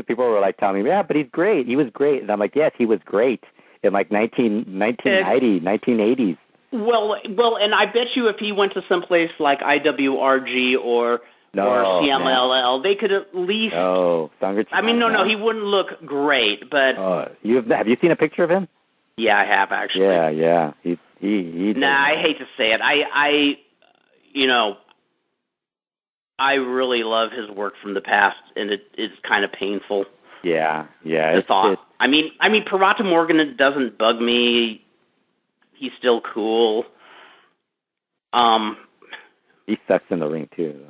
people were like telling me, yeah, but he's great. He was great, and I'm like, yes, he was great in like 1980s. Well, and I bet you if he went to someplace like IWRG or CMLL, they could at least. No, Sangre Chicana. I mean, no, he wouldn't look great, but. Have you seen a picture of him? Yeah, I have actually. Yeah. He. I hate to say it. I really love his work from the past, and it's kind of painful. Yeah. The thought. I mean, Pirata Morgan doesn't bug me. He's still cool. He sucks in the ring too.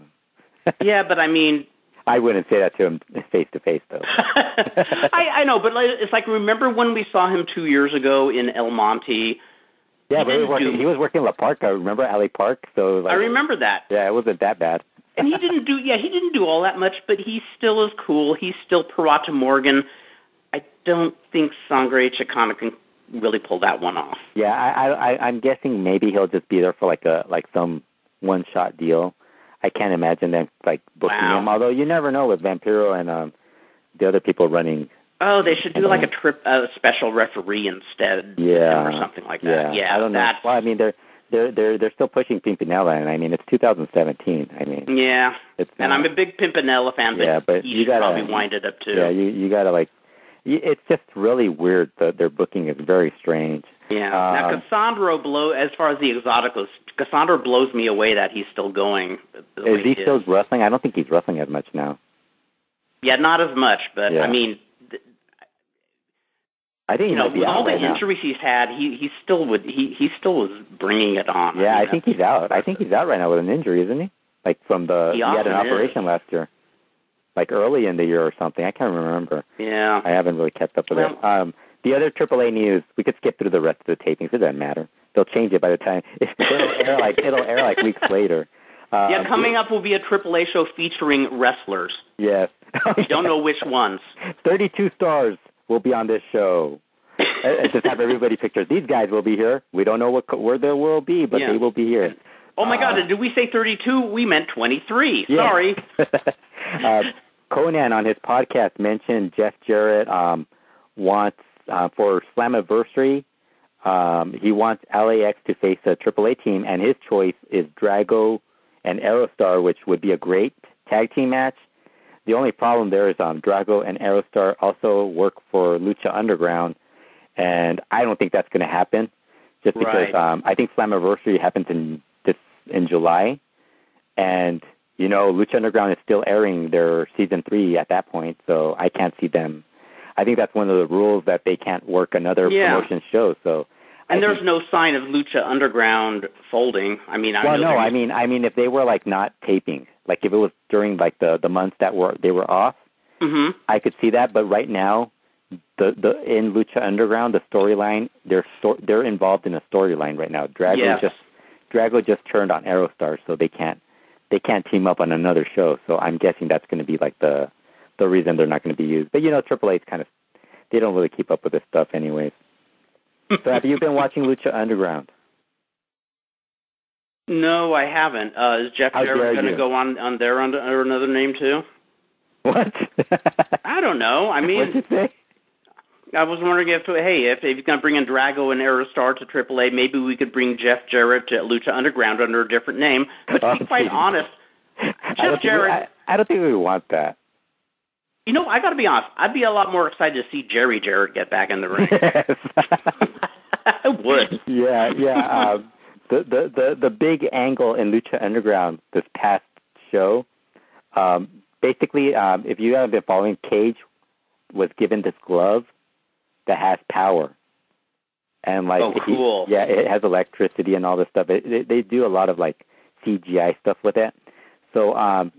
Yeah, but I mean, I wouldn't say that to him face to face though. I know, but it's like, remember when we saw him 2 years ago in El Monte? Yeah, but he was working La Parca. Remember Alley Park? So I remember that. Yeah, it wasn't that bad. And he didn't do all that much, but he still is cool. He's still Pirata Morgan. I don't think Sangre Chicana can really pull that one off. Yeah, I'm guessing maybe he'll just be there for like some one-shot deal. I can't imagine them like booking him. Although you never know with Vampiro and the other people running. Oh, they should do like a special referee instead. Yeah, or something like that. Yeah, I don't know. Well, I mean they're still pushing Pimpinella, and I mean it's 2017. I mean, yeah, and I'm a big Pimpinella fan. But you gotta probably wind it up too. Yeah, you gotta like. It's just really weird. Their booking is very strange. Yeah. Now Cassandro as far as the exotic goes, Cassandro blows me away that he's still going. Is he still wrestling? I don't think he's wrestling as much now. Yeah, not as much, but I mean. I think with all the injuries he's had, he still was bringing it on. Yeah, I think he's out. I think he's out right now with an injury, isn't he? Like he had an operation last year, like early in the year or something. I can't remember. Yeah, I haven't really kept up with it. The other AAA news, we could skip through the rest of the tapings. It doesn't matter. They'll change it by the time it'll air like weeks later. Coming up will be a AAA show featuring wrestlers. Yes, we don't know which ones. 32 stars will be on this show. Just have everybody picture. These guys will be here. We don't know where they will be, but they will be here. Oh, my God. Did we say 32? We meant 23. Yeah. Sorry. Conan on his podcast mentioned Jeff Jarrett wants, for Slammiversary, he wants LAX to face a AAA team, and his choice is Drago and Aerostar, which would be a great tag team match. The only problem there is Drago and Aerostar also work for Lucha Underground, and I don't think that's going to happen, just because I think Slammiversary happens in July, and Lucha Underground is still airing their season 3 at that point, so I can't see them. I think that's one of the rules that they can't work another promotion show. So, there's no sign of Lucha Underground folding. I mean, I mean, if they were like not taping, like if it was during like the months that they were off, I could see that. But right now, in Lucha Underground, the storyline, they're involved in a storyline right now. Drago just turned on Aerostar, so they can't team up on another show. So I'm guessing that's going to be like the reason they're not going to be used. But AAA's kind of, they don't really keep up with this stuff anyways. So have you been watching Lucha Underground? No, I haven't. Is Jeff Jarrett going to go on there under another name too? What? I don't know. I mean, what did you say? I was wondering if he's going to bring in Drago and Aerostar to AAA, maybe we could bring Jeff Jarrett to Lucha Underground under a different name. But to be quite honest, Jeff Jarrett... I don't think we want that. I got to be honest. I'd be a lot more excited to see Jerry Jarrett get back in the ring. Yes. I would. Yeah. The big angle in Lucha Underground this past show, basically, if you haven't been following, Cage was given this glove that has power. And cool. It has electricity and all this stuff. They do a lot of CGI stuff with it. So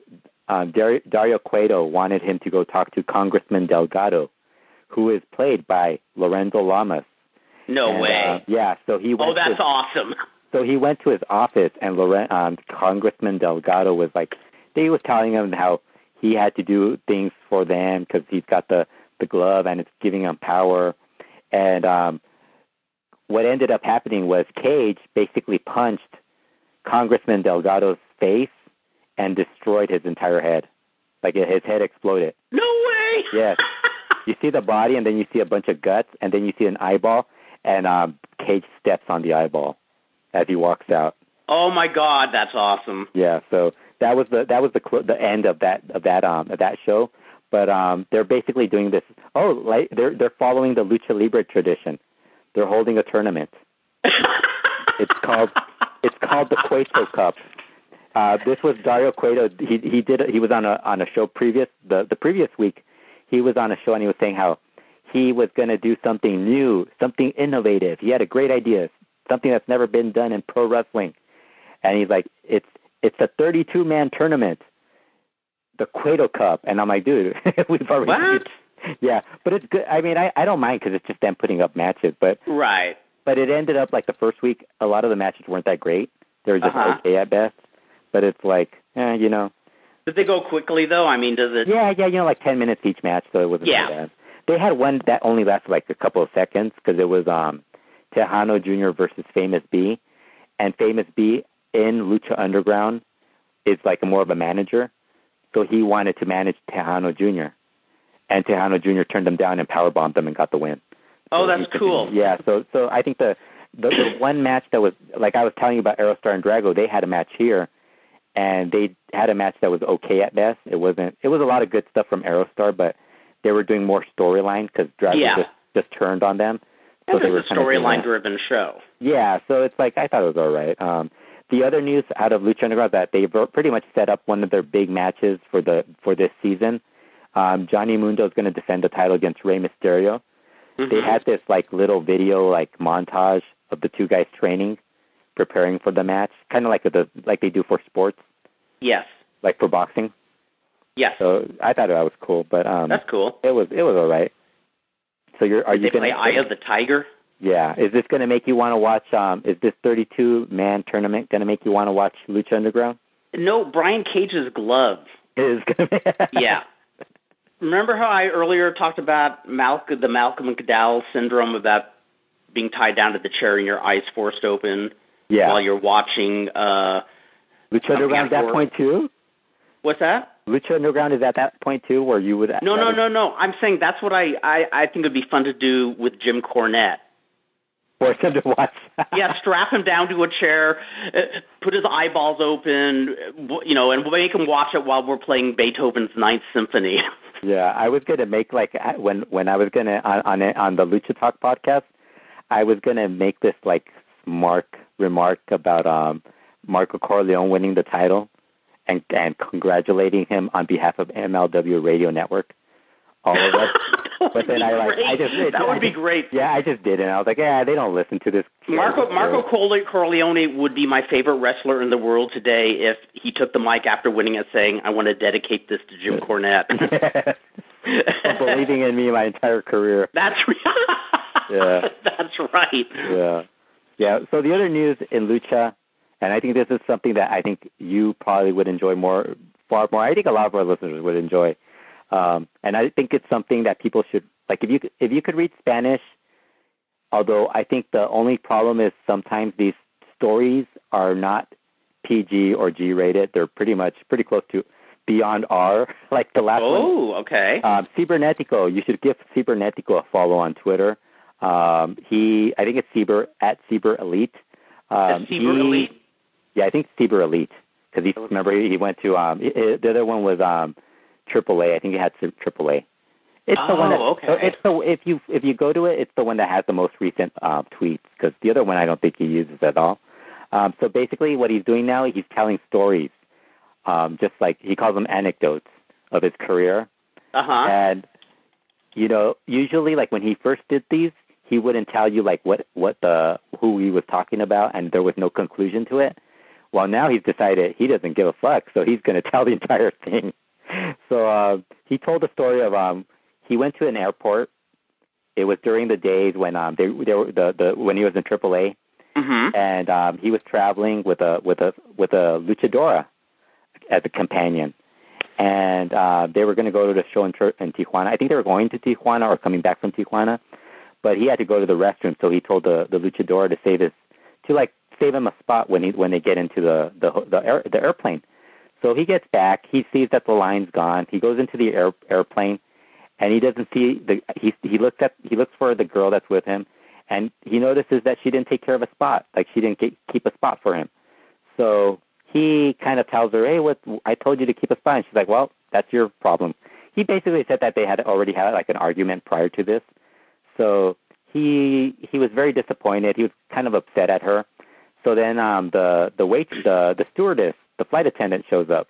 Dario Cueto wanted him to go talk to Congressman Delgado, who is played by Lorenzo Lamas. No way. So he went. Oh, that's awesome. So he went to his office, and Congressman Delgado was they was telling him how he had to do things for them because he's got the glove and it's giving him power. And what ended up happening was Cage basically punched Congressman Delgado's face and destroyed his entire head. His head exploded. No way! Yes. You see the body, and then you see a bunch of guts, and then you see an eyeball, and Cage steps on the eyeball as he walks out. Oh my God, that's awesome! Yeah, so that was the end of that show. But they're basically doing this. They're following the Lucha Libre tradition. They're holding a tournament. It's called the Cueto Cup. This was Dario Cueto. He was on a show the previous week. He was on a show and he was saying how he was going to do something new, something innovative. He had a great idea, something that's never been done in pro wrestling. And he's like, it's a 32-man tournament, the Cueto Cup. And I'm like, dude, we've already. What? Yeah, but it's good. I mean, I don't mind because it's just them putting up matches. But right. But it ended up the first week, a lot of the matches weren't that great. They were just okay at best. But it's Did they go quickly, though? I mean, does it... Yeah, 10 minutes each match, so it wasn't so bad. They had one that only lasted a couple of seconds, because it was Tejano Jr. versus Famous B. And Famous B in Lucha Underground is more of a manager. So he wanted to manage Tejano Jr. And Tejano Jr. turned him down and powerbombed them and got the win. Oh, so that's cool. Yeah, so I think the one match that was, I was telling you about Aerostar and Drago, they had a match here. And they had a match that was okay at best. It was a lot of good stuff from Aerostar, but they were doing more storyline because Drago just turned on them. So it was a storyline-driven show. Yeah, so it's I thought it was all right. The other news out of Lucha Underground that they've pretty much set up one of their big matches for this season. Johnny Mundo is going to defend the title against Rey Mysterio. Mm-hmm. They had this little video montage of the two guys training, preparing for the match, kind of like they do for sports. Yes. Like for boxing. Yes. So I thought that was cool, but that's cool. It was all right. So are you going to play Eye of the Tiger? Yeah. Is this going to make you want to watch? Is this 32-man tournament going to make you want to watch Lucha Underground? No, Brian Cage's glove is going to. Yeah. Remember how I earlier talked about the Malcolm McDowell syndrome about being tied down to the chair and your eyes forced open while you're watching Lucha Underground at that point too? What's that? Lucha Underground is at that point too where you would... No. I'm saying that's what I think would be fun to do with Jim Cornette. Force him to watch. Yeah, strap him down to a chair, put his eyeballs open, and make him watch it while we're playing Beethoven's Ninth Symphony. Yeah, I was going to make when I was going to on the Lucha Talk podcast, I was going to make this remark about Marco Corleone winning the title and congratulating him on behalf of MLW Radio Network. All of us. But then that would be great. Yeah, I just did it. I was like, they don't listen to this. Marco Corleone would be my favorite wrestler in the world today if he took the mic after winning it saying, I want to dedicate this to Jim Cornette. for believing in me my entire career. That's yeah. That's right. Yeah. Yeah. So the other news in Lucha, and I think this is something that I think you probably would enjoy far more. I think a lot of our listeners would enjoy. And I think it's something that people should, like, if you could read Spanish, although I think the only problem is sometimes these stories are not PG or G rated. They're pretty close to beyond R, like the last one. Oh, okay. Cibernetico, you should give Cibernetico a follow on Twitter. I think it's at Ciber Elite. Ciber Elite? Yeah, I think Ciber Elite. Because remember, he went to, the other one was AAA. I think he had AAA. It's the one that, okay. So if you go to it, it's the one that has the most recent tweets, because the other one I don't think he uses at all. So basically what he's doing now, he's telling stories, just like he calls them anecdotes of his career. Uh-huh. And, usually like when he first did these, he wouldn't tell you like who he was talking about, and there was no conclusion to it. Well, now he's decided he doesn't give a fuck, so he's going to tell the entire thing. So he told the story of he went to an airport. It was during the days when they were when he was in AAA, mm-hmm. and he was traveling with a luchadora as a companion, and they were going to go to the show in Tijuana. I think they were going to Tijuana or coming back from Tijuana, but he had to go to the restroom, so he told the luchadora to save him a spot when they get into the airplane. So he gets back. He sees that the line's gone. He goes into the airplane, and he doesn't see he looks for the girl that's with him, and he notices that she didn't take care of a spot. Like she didn't keep a spot for him. So he kind of tells her, "Hey, I told you to keep a spot." And she's like, "Well, that's your problem." He basically said that they had already had like an argument prior to this. So he was very disappointed. He was kind of upset at her. So then the stewardess, the flight attendant, shows up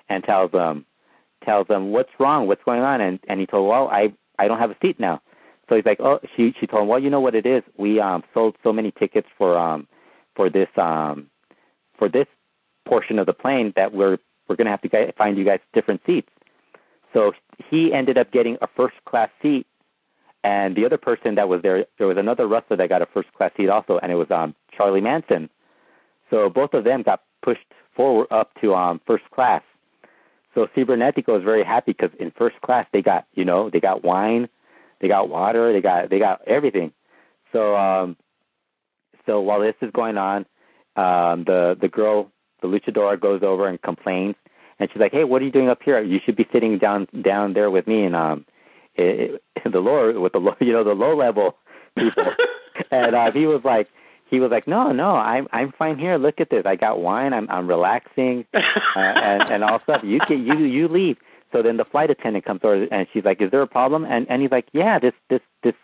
and tells them, "What's wrong? What's going on?" And he told, "Well, I don't have a seat now." So he's like, "Oh," she told him, "Well, you know what it is? We sold so many tickets for this portion of the plane that we're going to have to find you guys different seats." So he ended up getting a first class seat, and the other person that was there was another wrestler that got a first class seat also, and it was Charlie Manson. So both of them got pushed forward up to first class. So Cibernetico is very happy because in first class they got wine, they got water, they got everything. So while this is going on, the girl, the luchadora, goes over and complains, and she's like, "Hey, what are you doing up here? You should be sitting down there with me and the low level people." And he was like, no, I'm fine here. Look at this. I got wine. I'm relaxing, and all stuff. You leave. So then the flight attendant comes over, and she's like, "Is there a problem?" And he's like, "Yeah, this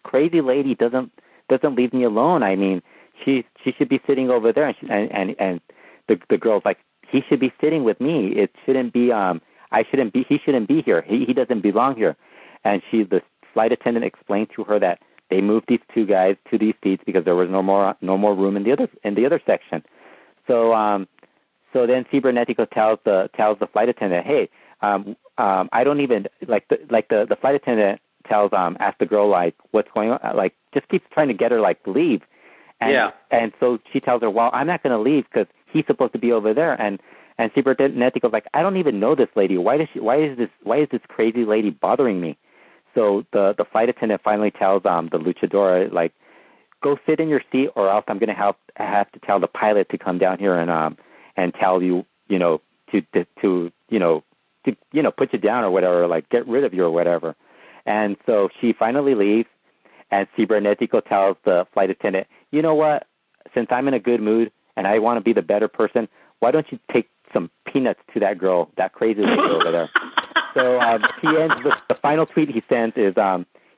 crazy lady doesn't leave me alone. I mean, she should be sitting over there." And the girl's like, "He should be sitting with me. It shouldn't be. He shouldn't be here. He doesn't belong here." And the flight attendant explained to her that they moved these two guys to these seats because there was no more room in the other section. So then Cibernetico tells the flight attendant, "Hey, I don't even the flight attendant asks the girl like what's going on, like just keeps trying to get her like to leave." And so she tells her, "Well, I'm not going to leave because he's supposed to be over there." And Cibernetico's like, "I don't even know this lady. Why is this crazy lady bothering me?" So the flight attendant finally tells the luchadora, like, "Go sit in your seat, or else I'm going to have to tell the pilot to come down here and tell you, to put you down or whatever, or like get rid of you or whatever." And so she finally leaves, and Cibernetico tells the flight attendant, "You know what? Since I'm in a good mood and I want to be the better person, why don't you take some peanuts to that girl, that crazy lady over there?" So he ends with the final tweet he sent is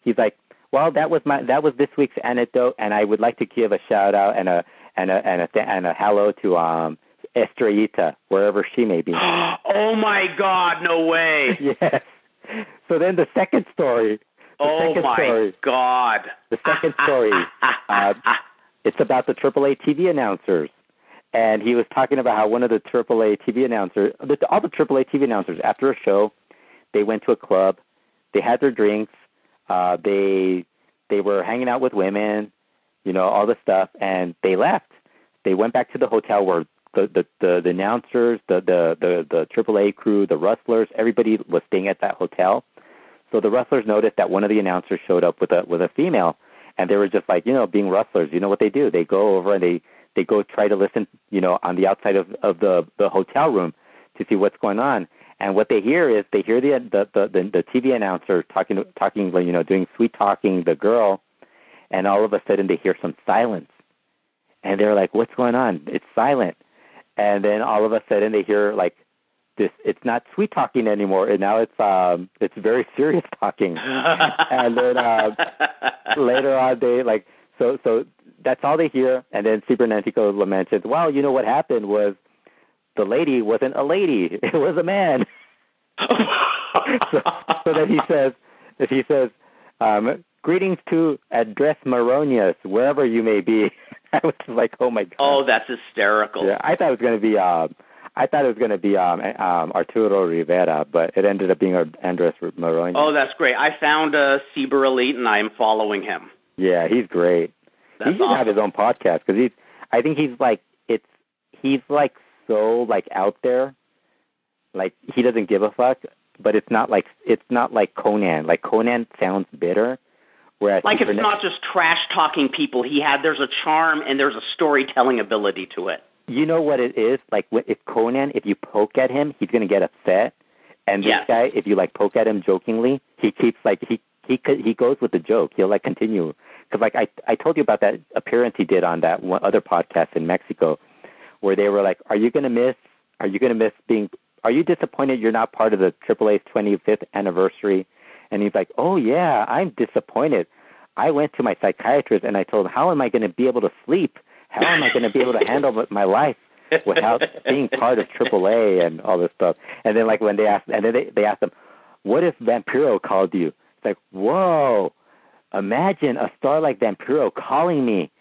he's like, "Well, that was this week's anecdote, and I would like to give a shout out and a hello to Estrellita, wherever she may be." Oh my God! No way! Yes. So then the second story. God! The second story. It's about the AAA TV announcers. And he was talking about how one of the AAA TV announcers, all the AAA TV announcers, after a show, they went to a club, They had their drinks. They were hanging out with women, all this stuff, and they left. They went back to the hotel where the announcers, the AAA crew, the wrestlers, everybody was staying at that hotel. So the wrestlers noticed that one of the announcers showed up with a female, and they were just like, being wrestlers, what they do? They go over and they go try to listen, on the outside of the hotel room to see what's going on. And what they hear is the TV announcer talking, doing sweet talking the girl, and all of a sudden they hear some silence, and they're like, "What's going on? It's silent." And then all of a sudden they hear like this. It's not sweet talking anymore, and now it's very serious talking. And then later on they like so that's all they hear. And then Cibernetico mentions, "Well, what happened was the lady wasn't a lady; it was a man." so then he says, "Greetings to Andres Maronias, wherever you may be." I was like, "Oh my god!" Oh, that's hysterical. Yeah, I thought it was going to be Arturo Rivera, but it ended up being Andres Maronias. Oh, that's great. I found Ciber Elite, and I am following him. Yeah, he's great. That's he should awesome. have his own podcast because I think he's like so like out there, like he doesn't give a fuck. But it's not like Conan. Like Conan sounds bitter. Whereas like it's not just trash talking people. There's a charm and there's a storytelling ability to it. You know what it is? Like if Conan, if you poke at him, he's gonna get upset. And this guy, if you like poke at him jokingly, he keeps like he goes with the joke. He'll like continue. Because like I told you about that appearance he did on that one other podcast in Mexico, where they were like, Are you disappointed you're not part of the AAA's 25th anniversary? And he's like, "Oh, yeah, I'm disappointed. I went to my psychiatrist and I told him, how am I going to be able to sleep? How am I going to be able to handle my life without being part of AAA and all this stuff?" And then like when they asked him, "What if Vampiro called you?" It's like, whoa, imagine a star like Vampiro calling me.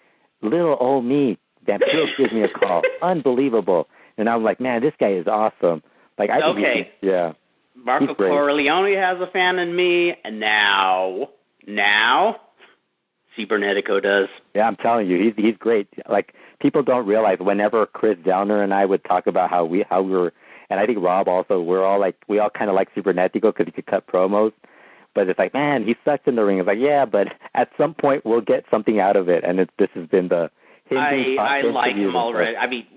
Little old me, Vampiro gives me a call. Unbelievable. And I'm like, man, this guy is awesome. Like, I think yeah. Marco Corleone has a fan in me, and now Cibernetico does. Yeah, I'm telling you, he's great. Like, people don't realize whenever Chris Downer and I would talk about how we were, and I think Rob also, we all kind of like Cibernetico because he could cut promos. But it's like, man, he sucks in the ring. It's like, yeah, but at some point we'll get something out of it, and this has been the. I like him already. I mean.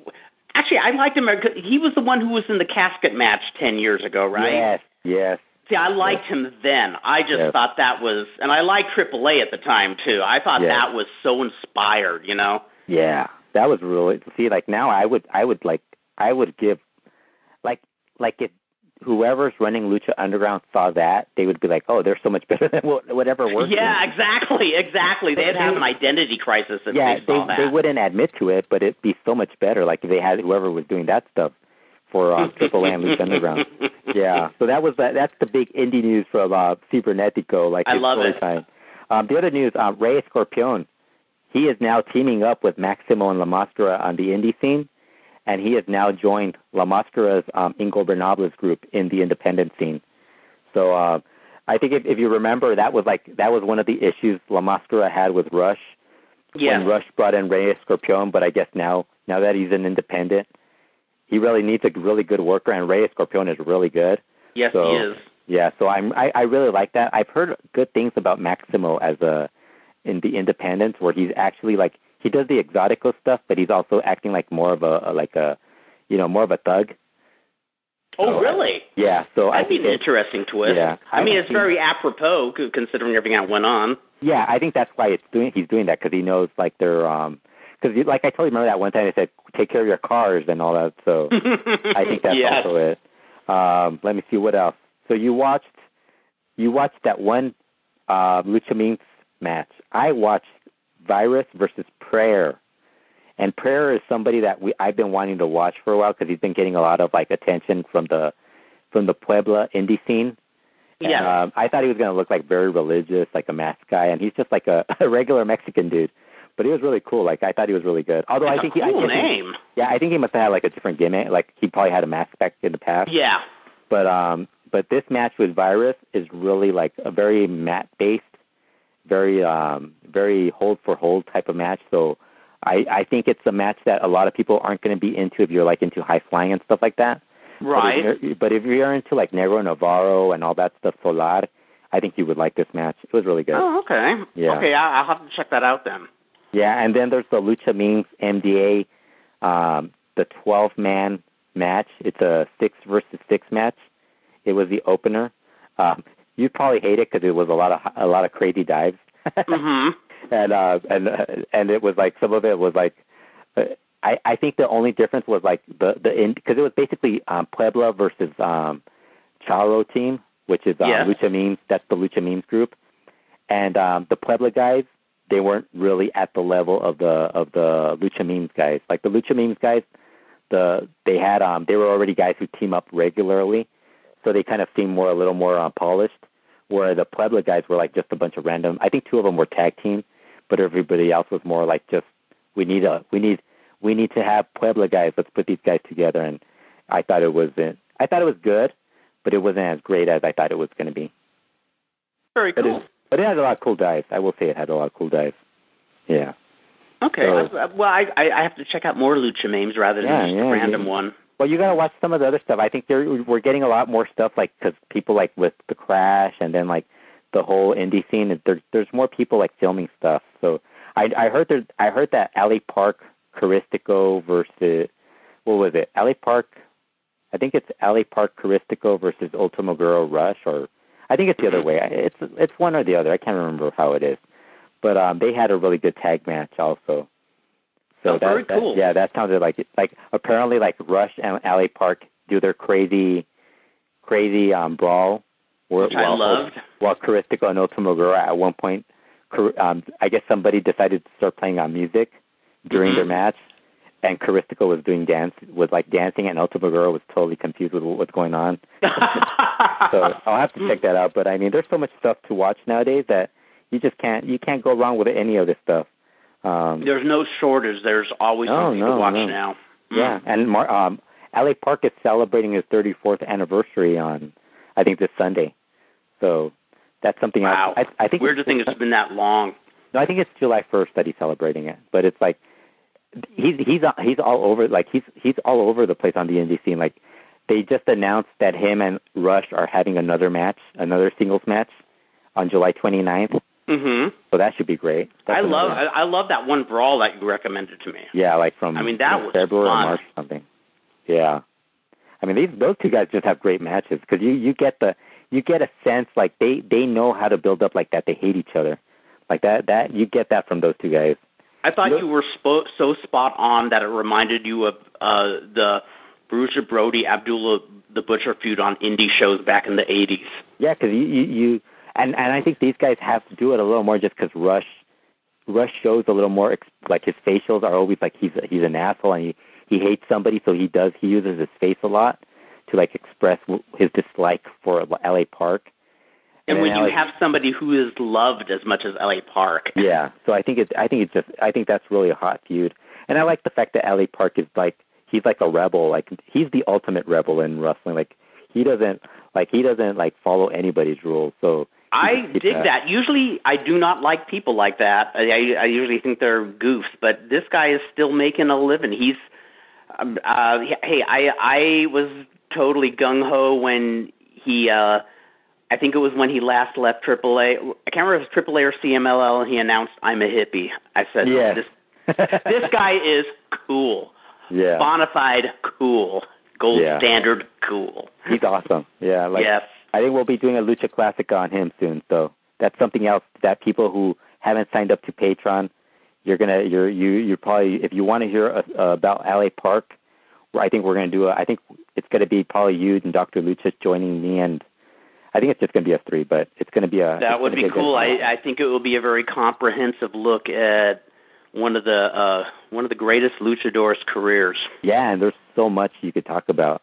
Actually, I liked him. He was the one who was in the casket match 10 years ago, right? Yes. See, I liked him then. I just thought that was, and I liked AAA at the time too. I thought that was so inspired, Yeah, that was really. See, like now, I would give, like if whoever's running Lucha Underground saw that, they would be like, oh, they're so much better than whatever works. Yeah, exactly. They'd have an identity crisis if they saw that. They wouldn't admit to it, but it'd be so much better. Like if they had whoever was doing that stuff for AAA and Lucha Underground. Yeah, so that's the big indie news from Cibernetico. Like I love it. Time. The other news, Rey Escorpion, he is now teaming up with Maximo and La Máscara on the indie scene. And he has now joined La Máscara's Ingobernables group in the independent scene. So I think if you remember, that was one of the issues La Máscara had with Rush when Rush brought in Rey Escorpion. But I guess now that he's an independent, he really needs a really good worker, and Rey Escorpion is really good. Yes, he is. Yeah, so I really like that. I've heard good things about Maximo in the independents, where he's actually like. He does the exotico stuff, but he's also acting like more of more of a thug. Oh, really? Yeah. So that'd be an interesting twist. Yeah. I mean, it's very apropos considering everything that went on. Yeah, I think that's why he's doing that, because he knows like they're because like I told you, remember that one time they said take care of your cars and all that. So I think that's also it. Let me see what else. So you watched that one Lucha Memes match. I watched Virus versus Prayer, and Prayer is somebody that I've been wanting to watch for a while because he's been getting a lot of like attention from the Puebla indie scene. Yeah, and, I thought he was going to look like very religious, like a masked guy, and he's just like a regular Mexican dude. But he was really cool. Like I thought he was really good. Although That's I think cool name. I think he must have had like a different gimmick. Like he probably had a mask back in the past. Yeah, but but this match with Virus is really like a very mat-based, very hold for hold type of match. So I think it's a match that a lot of people aren't going to be into if you're like into high flying and stuff like that. Right. But if you're into like Negro Navarro and all that stuff, Solar, I think you would like this match. It was really good. Oh, okay. Yeah. Okay, I'll have to check that out then. Yeah, and then there's the Lucha Memes MDA, the 12-man match. It's a 6 versus 6 match. It was the opener. You'd probably hate it because it was a lot of crazy dives. Mm-hmm. And it was like some of it was like I think the only difference was like the because it was basically Puebla versus Charo team, which is Lucha Memes. That's the Lucha Memes group, and the Puebla guys, they weren't really at the level of the Lucha Memes guys. Like the Lucha Memes guys, they were already guys who team up regularly, so they kind of seemed a little more polished. Where the Puebla guys were like just a bunch of random. I think 2 of them were tag team, but everybody else was more like just we need to have Puebla guys. Let's put these guys together. And I thought it was good, but it wasn't as great as I thought it was going to be. Very cool. But it had a lot of cool dives. I will say it had a lot of cool dives. Yeah. Okay. So, well, I have to check out more Lucha Memes rather than just a random one. Well, you got to watch some of the other stuff. I think we're getting a lot more stuff, like, because people, like, with the Crash and then, like, the whole indie scene, there's more people, like, filming stuff. So I heard that Alley Park Caristico versus, what was it? Alley Park, I think it's Alley Park Caristico versus Ultimo Guerrero Rush, or I think it's the other way. It's one or the other. I can't remember how it is. But they had a really good tag match also. So very cool. That sounded like apparently like Rush and Alley Park do their crazy brawl. Which I loved. While Caristico and Ultimo Guerrero at one point, I guess somebody decided to start playing on music during their match, and Caristico was dancing, and Ultimo Guerrero was totally confused with what's going on. So I'll have to check that out. But I mean, there's so much stuff to watch nowadays that you can't go wrong with any of this stuff. There's no shortage. There's always something to watch now. Yeah, and LA Park is celebrating his 34th anniversary on, I think, this Sunday. So that's something else. I think weird to think it's been that long. No, I think it's July 1st that he's celebrating it. But it's like he's all over. Like he's all over the place on the indie scene. Like they just announced that him and Rush are having another singles match on July 29th. Mm-hmm. So that should be great. I love that one brawl that you recommended to me. Yeah, like from that was February fun. or March or something. Yeah, I mean those two guys just have great matches because you get a sense like they know how to build up like that. They hate each other like that you get that from those two guys. I thought you were so spot on that it reminded you of the Bruiser Brody Abdullah the Butcher feud on indie shows back in the 80s. Yeah, because you and I think these guys have to do it a little more just because Rush shows a little more like his facials are always like he's an asshole and he hates somebody, so he uses his face a lot to like express his dislike for LA Park. And when you have somebody who is loved as much as LA Park. Yeah, so I think that's really a hot feud. And I like the fact that LA Park is like he's like a rebel, like he's the ultimate rebel in wrestling. Like he doesn't follow anybody's rules. So I dig that. Usually I do not like people like that. I usually think they're goofs, but this guy is still making a living. He's I was totally gung-ho when he I think it was when he last left AAA. I can't remember if it was AAA or CMLL, and he announced, "I'm a hippie." I said, yeah. This guy is cool. Yeah. Bonafide cool. Gold standard cool. He's awesome. Yeah. Yes. I think we'll be doing a Lucha Classic on him soon, so that's something else that people who haven't signed up to Patreon, you're probably, if you want to hear about LA Park, I think we're going to do I think it's going to be probably you and Dr. Lucha joining me, and I think it's just going to be us three, but it's going to be that would be cool. I think it will be a very comprehensive look at one of the greatest luchadors' careers. Yeah, and there's so much you could talk about,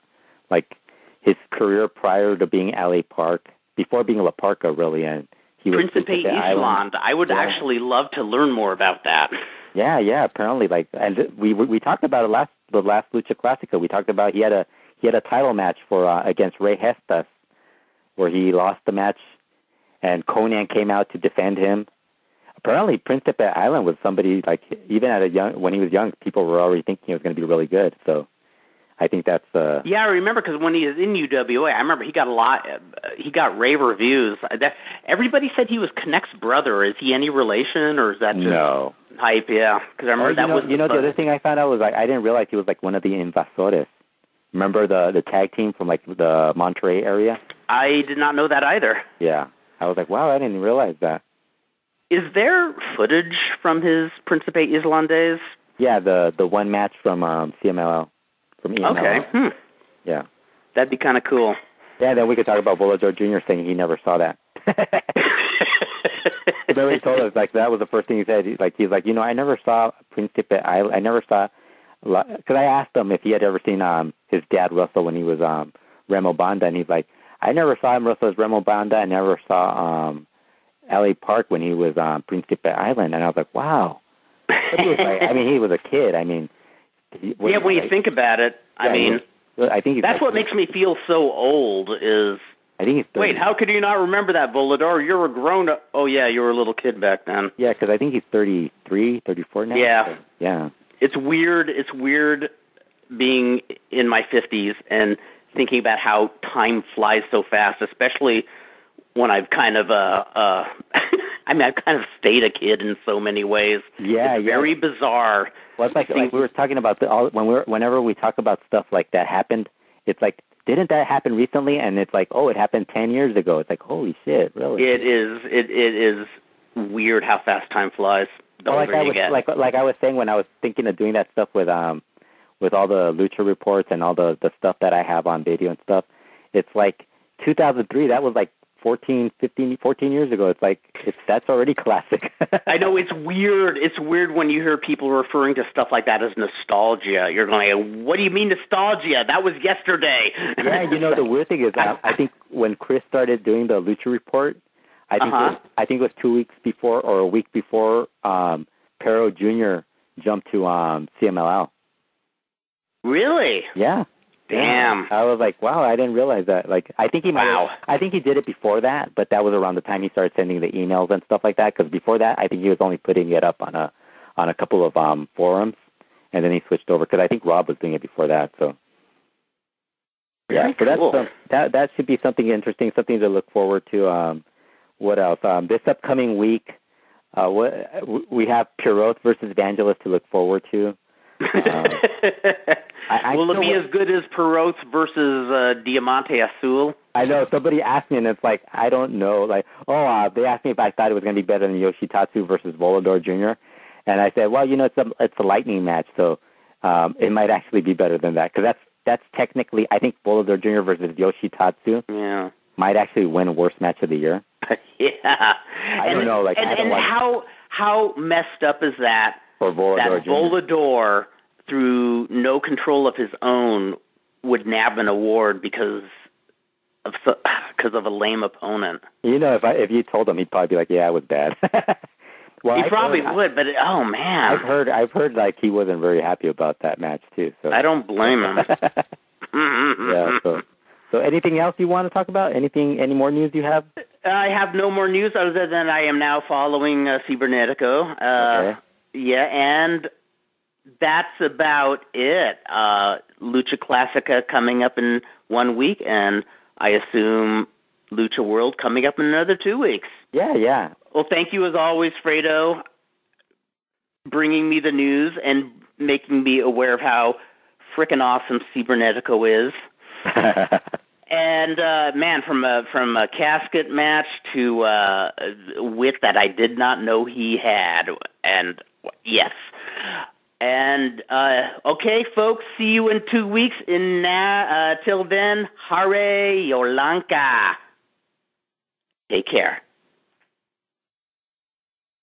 like his career prior to being LA Park, before being La Parka, really, and he was Principe Island. I would actually love to learn more about that. Yeah, apparently, and we talked about it the last Lucha Classica. We talked about he had a title match for against Rey Gestas where he lost the match, and Conan came out to defend him. Apparently, Principe Island was somebody, like, even when he was young, people were already thinking he was going to be really good. So I think that's... Yeah, I remember, because when he was in UWA, I remember he got rave reviews. Everybody said he was Connect's brother. Is he any relation, or is that just hype? Yeah, because I remember the other thing I found out was, like, I didn't realize he was, like, one of the Invasores. Remember the tag team from, like, the Monterey area? I did not know that either. Yeah. I was like, wow, I didn't realize that. Is there footage from his Principe Island days? Yeah, the one match from CMLL. From EMLL. Okay. Yeah. That'd be kind of cool. Yeah, then we could talk about Volador Jr. saying he never saw that. Remember he told us, like, that was the first thing he said. He's like, you know, I never saw Principe Island. I never saw... Because I asked him if he had ever seen his dad wrestle when he was Remo Banda, and he's like, I never saw him wrestle as Remo Banda. I never saw L.A. Park when he was Principe Island. And I was like, wow. But he was like, I mean, he was a kid. I mean... when you think about it, I think that's what makes me feel so old is... I think he's 30. Wait, how could you not remember that, Volador? You're a grown-up... Oh, yeah, you were a little kid back then. Yeah, because I think he's 33, 34 now. Yeah. So, yeah. It's weird being in my 50s and thinking about how time flies so fast, especially when I've kind of... I've kind of stayed a kid in so many ways. Yeah, it's very bizarre. Well, it's like we were talking about whenever we talk about stuff like that happened, it's like, didn't that happen recently? And it's like, oh, it happened 10 years ago. It's like, holy shit, really? It is weird how fast time flies. Like I was saying when I was thinking of doing that stuff with all the Lucha reports and all the stuff that I have on video and stuff. It's like 2003. That was like 14 years ago. It's like, that's already classic. I know, it's weird. It's weird when you hear people referring to stuff like that as nostalgia. You're going, what do you mean nostalgia? That was yesterday. Yeah, you know, the weird thing is I think when Chris started doing the Lucha Report, I think it was 2 weeks before or a week before Pierroth Jr. jumped to CMLL. Really? Yeah. Damn. I was like, wow, I didn't realize that. Like, I think he did it before that, but that was around the time he started sending the emails and stuff like that, because before that, I think he was only putting it up on a couple of forums, and then he switched over, because I think Rob was doing it before that, so. Yeah, so cool. That should be something interesting, something to look forward to. What else? This upcoming week, we have Pierroth versus Vangellys to look forward to. Will it be as good as Pierroth versus Diamante Azul? I know. Somebody asked me, and it's like, I don't know. Like, they asked me if I thought it was going to be better than Yoshitatsu versus Volador Jr. And I said, well, you know, it's a lightning match, so it might actually be better than that. Because that's technically, I think Volador Jr. versus Yoshitatsu might actually win worst match of the year. Yeah. I don't know. Like, how messed up is that? For Volador that Volador, through no control of his own, would nab an award because of a lame opponent. You know, if you told him, he'd probably be like, "Yeah, it was bad." Well, he probably would, but oh man, I've heard like he wasn't very happy about that match too. So I don't blame him. Yeah. So anything else you want to talk about? Any more news you have? I have no more news other than I am now following Cibernetico. Okay. Yeah, and that's about it. Lucha Classica coming up in 1 week, and I assume LuchaWorld coming up in another 2 weeks. Yeah. Well, thank you as always, Fredo, bringing me the news and making me aware of how frickin' awesome Cibernetico is. And man, from a casket match to wit that I did not know he had, and yes. And okay, folks, see you in 2 weeks. Till then, Hare Yolanka. Take care.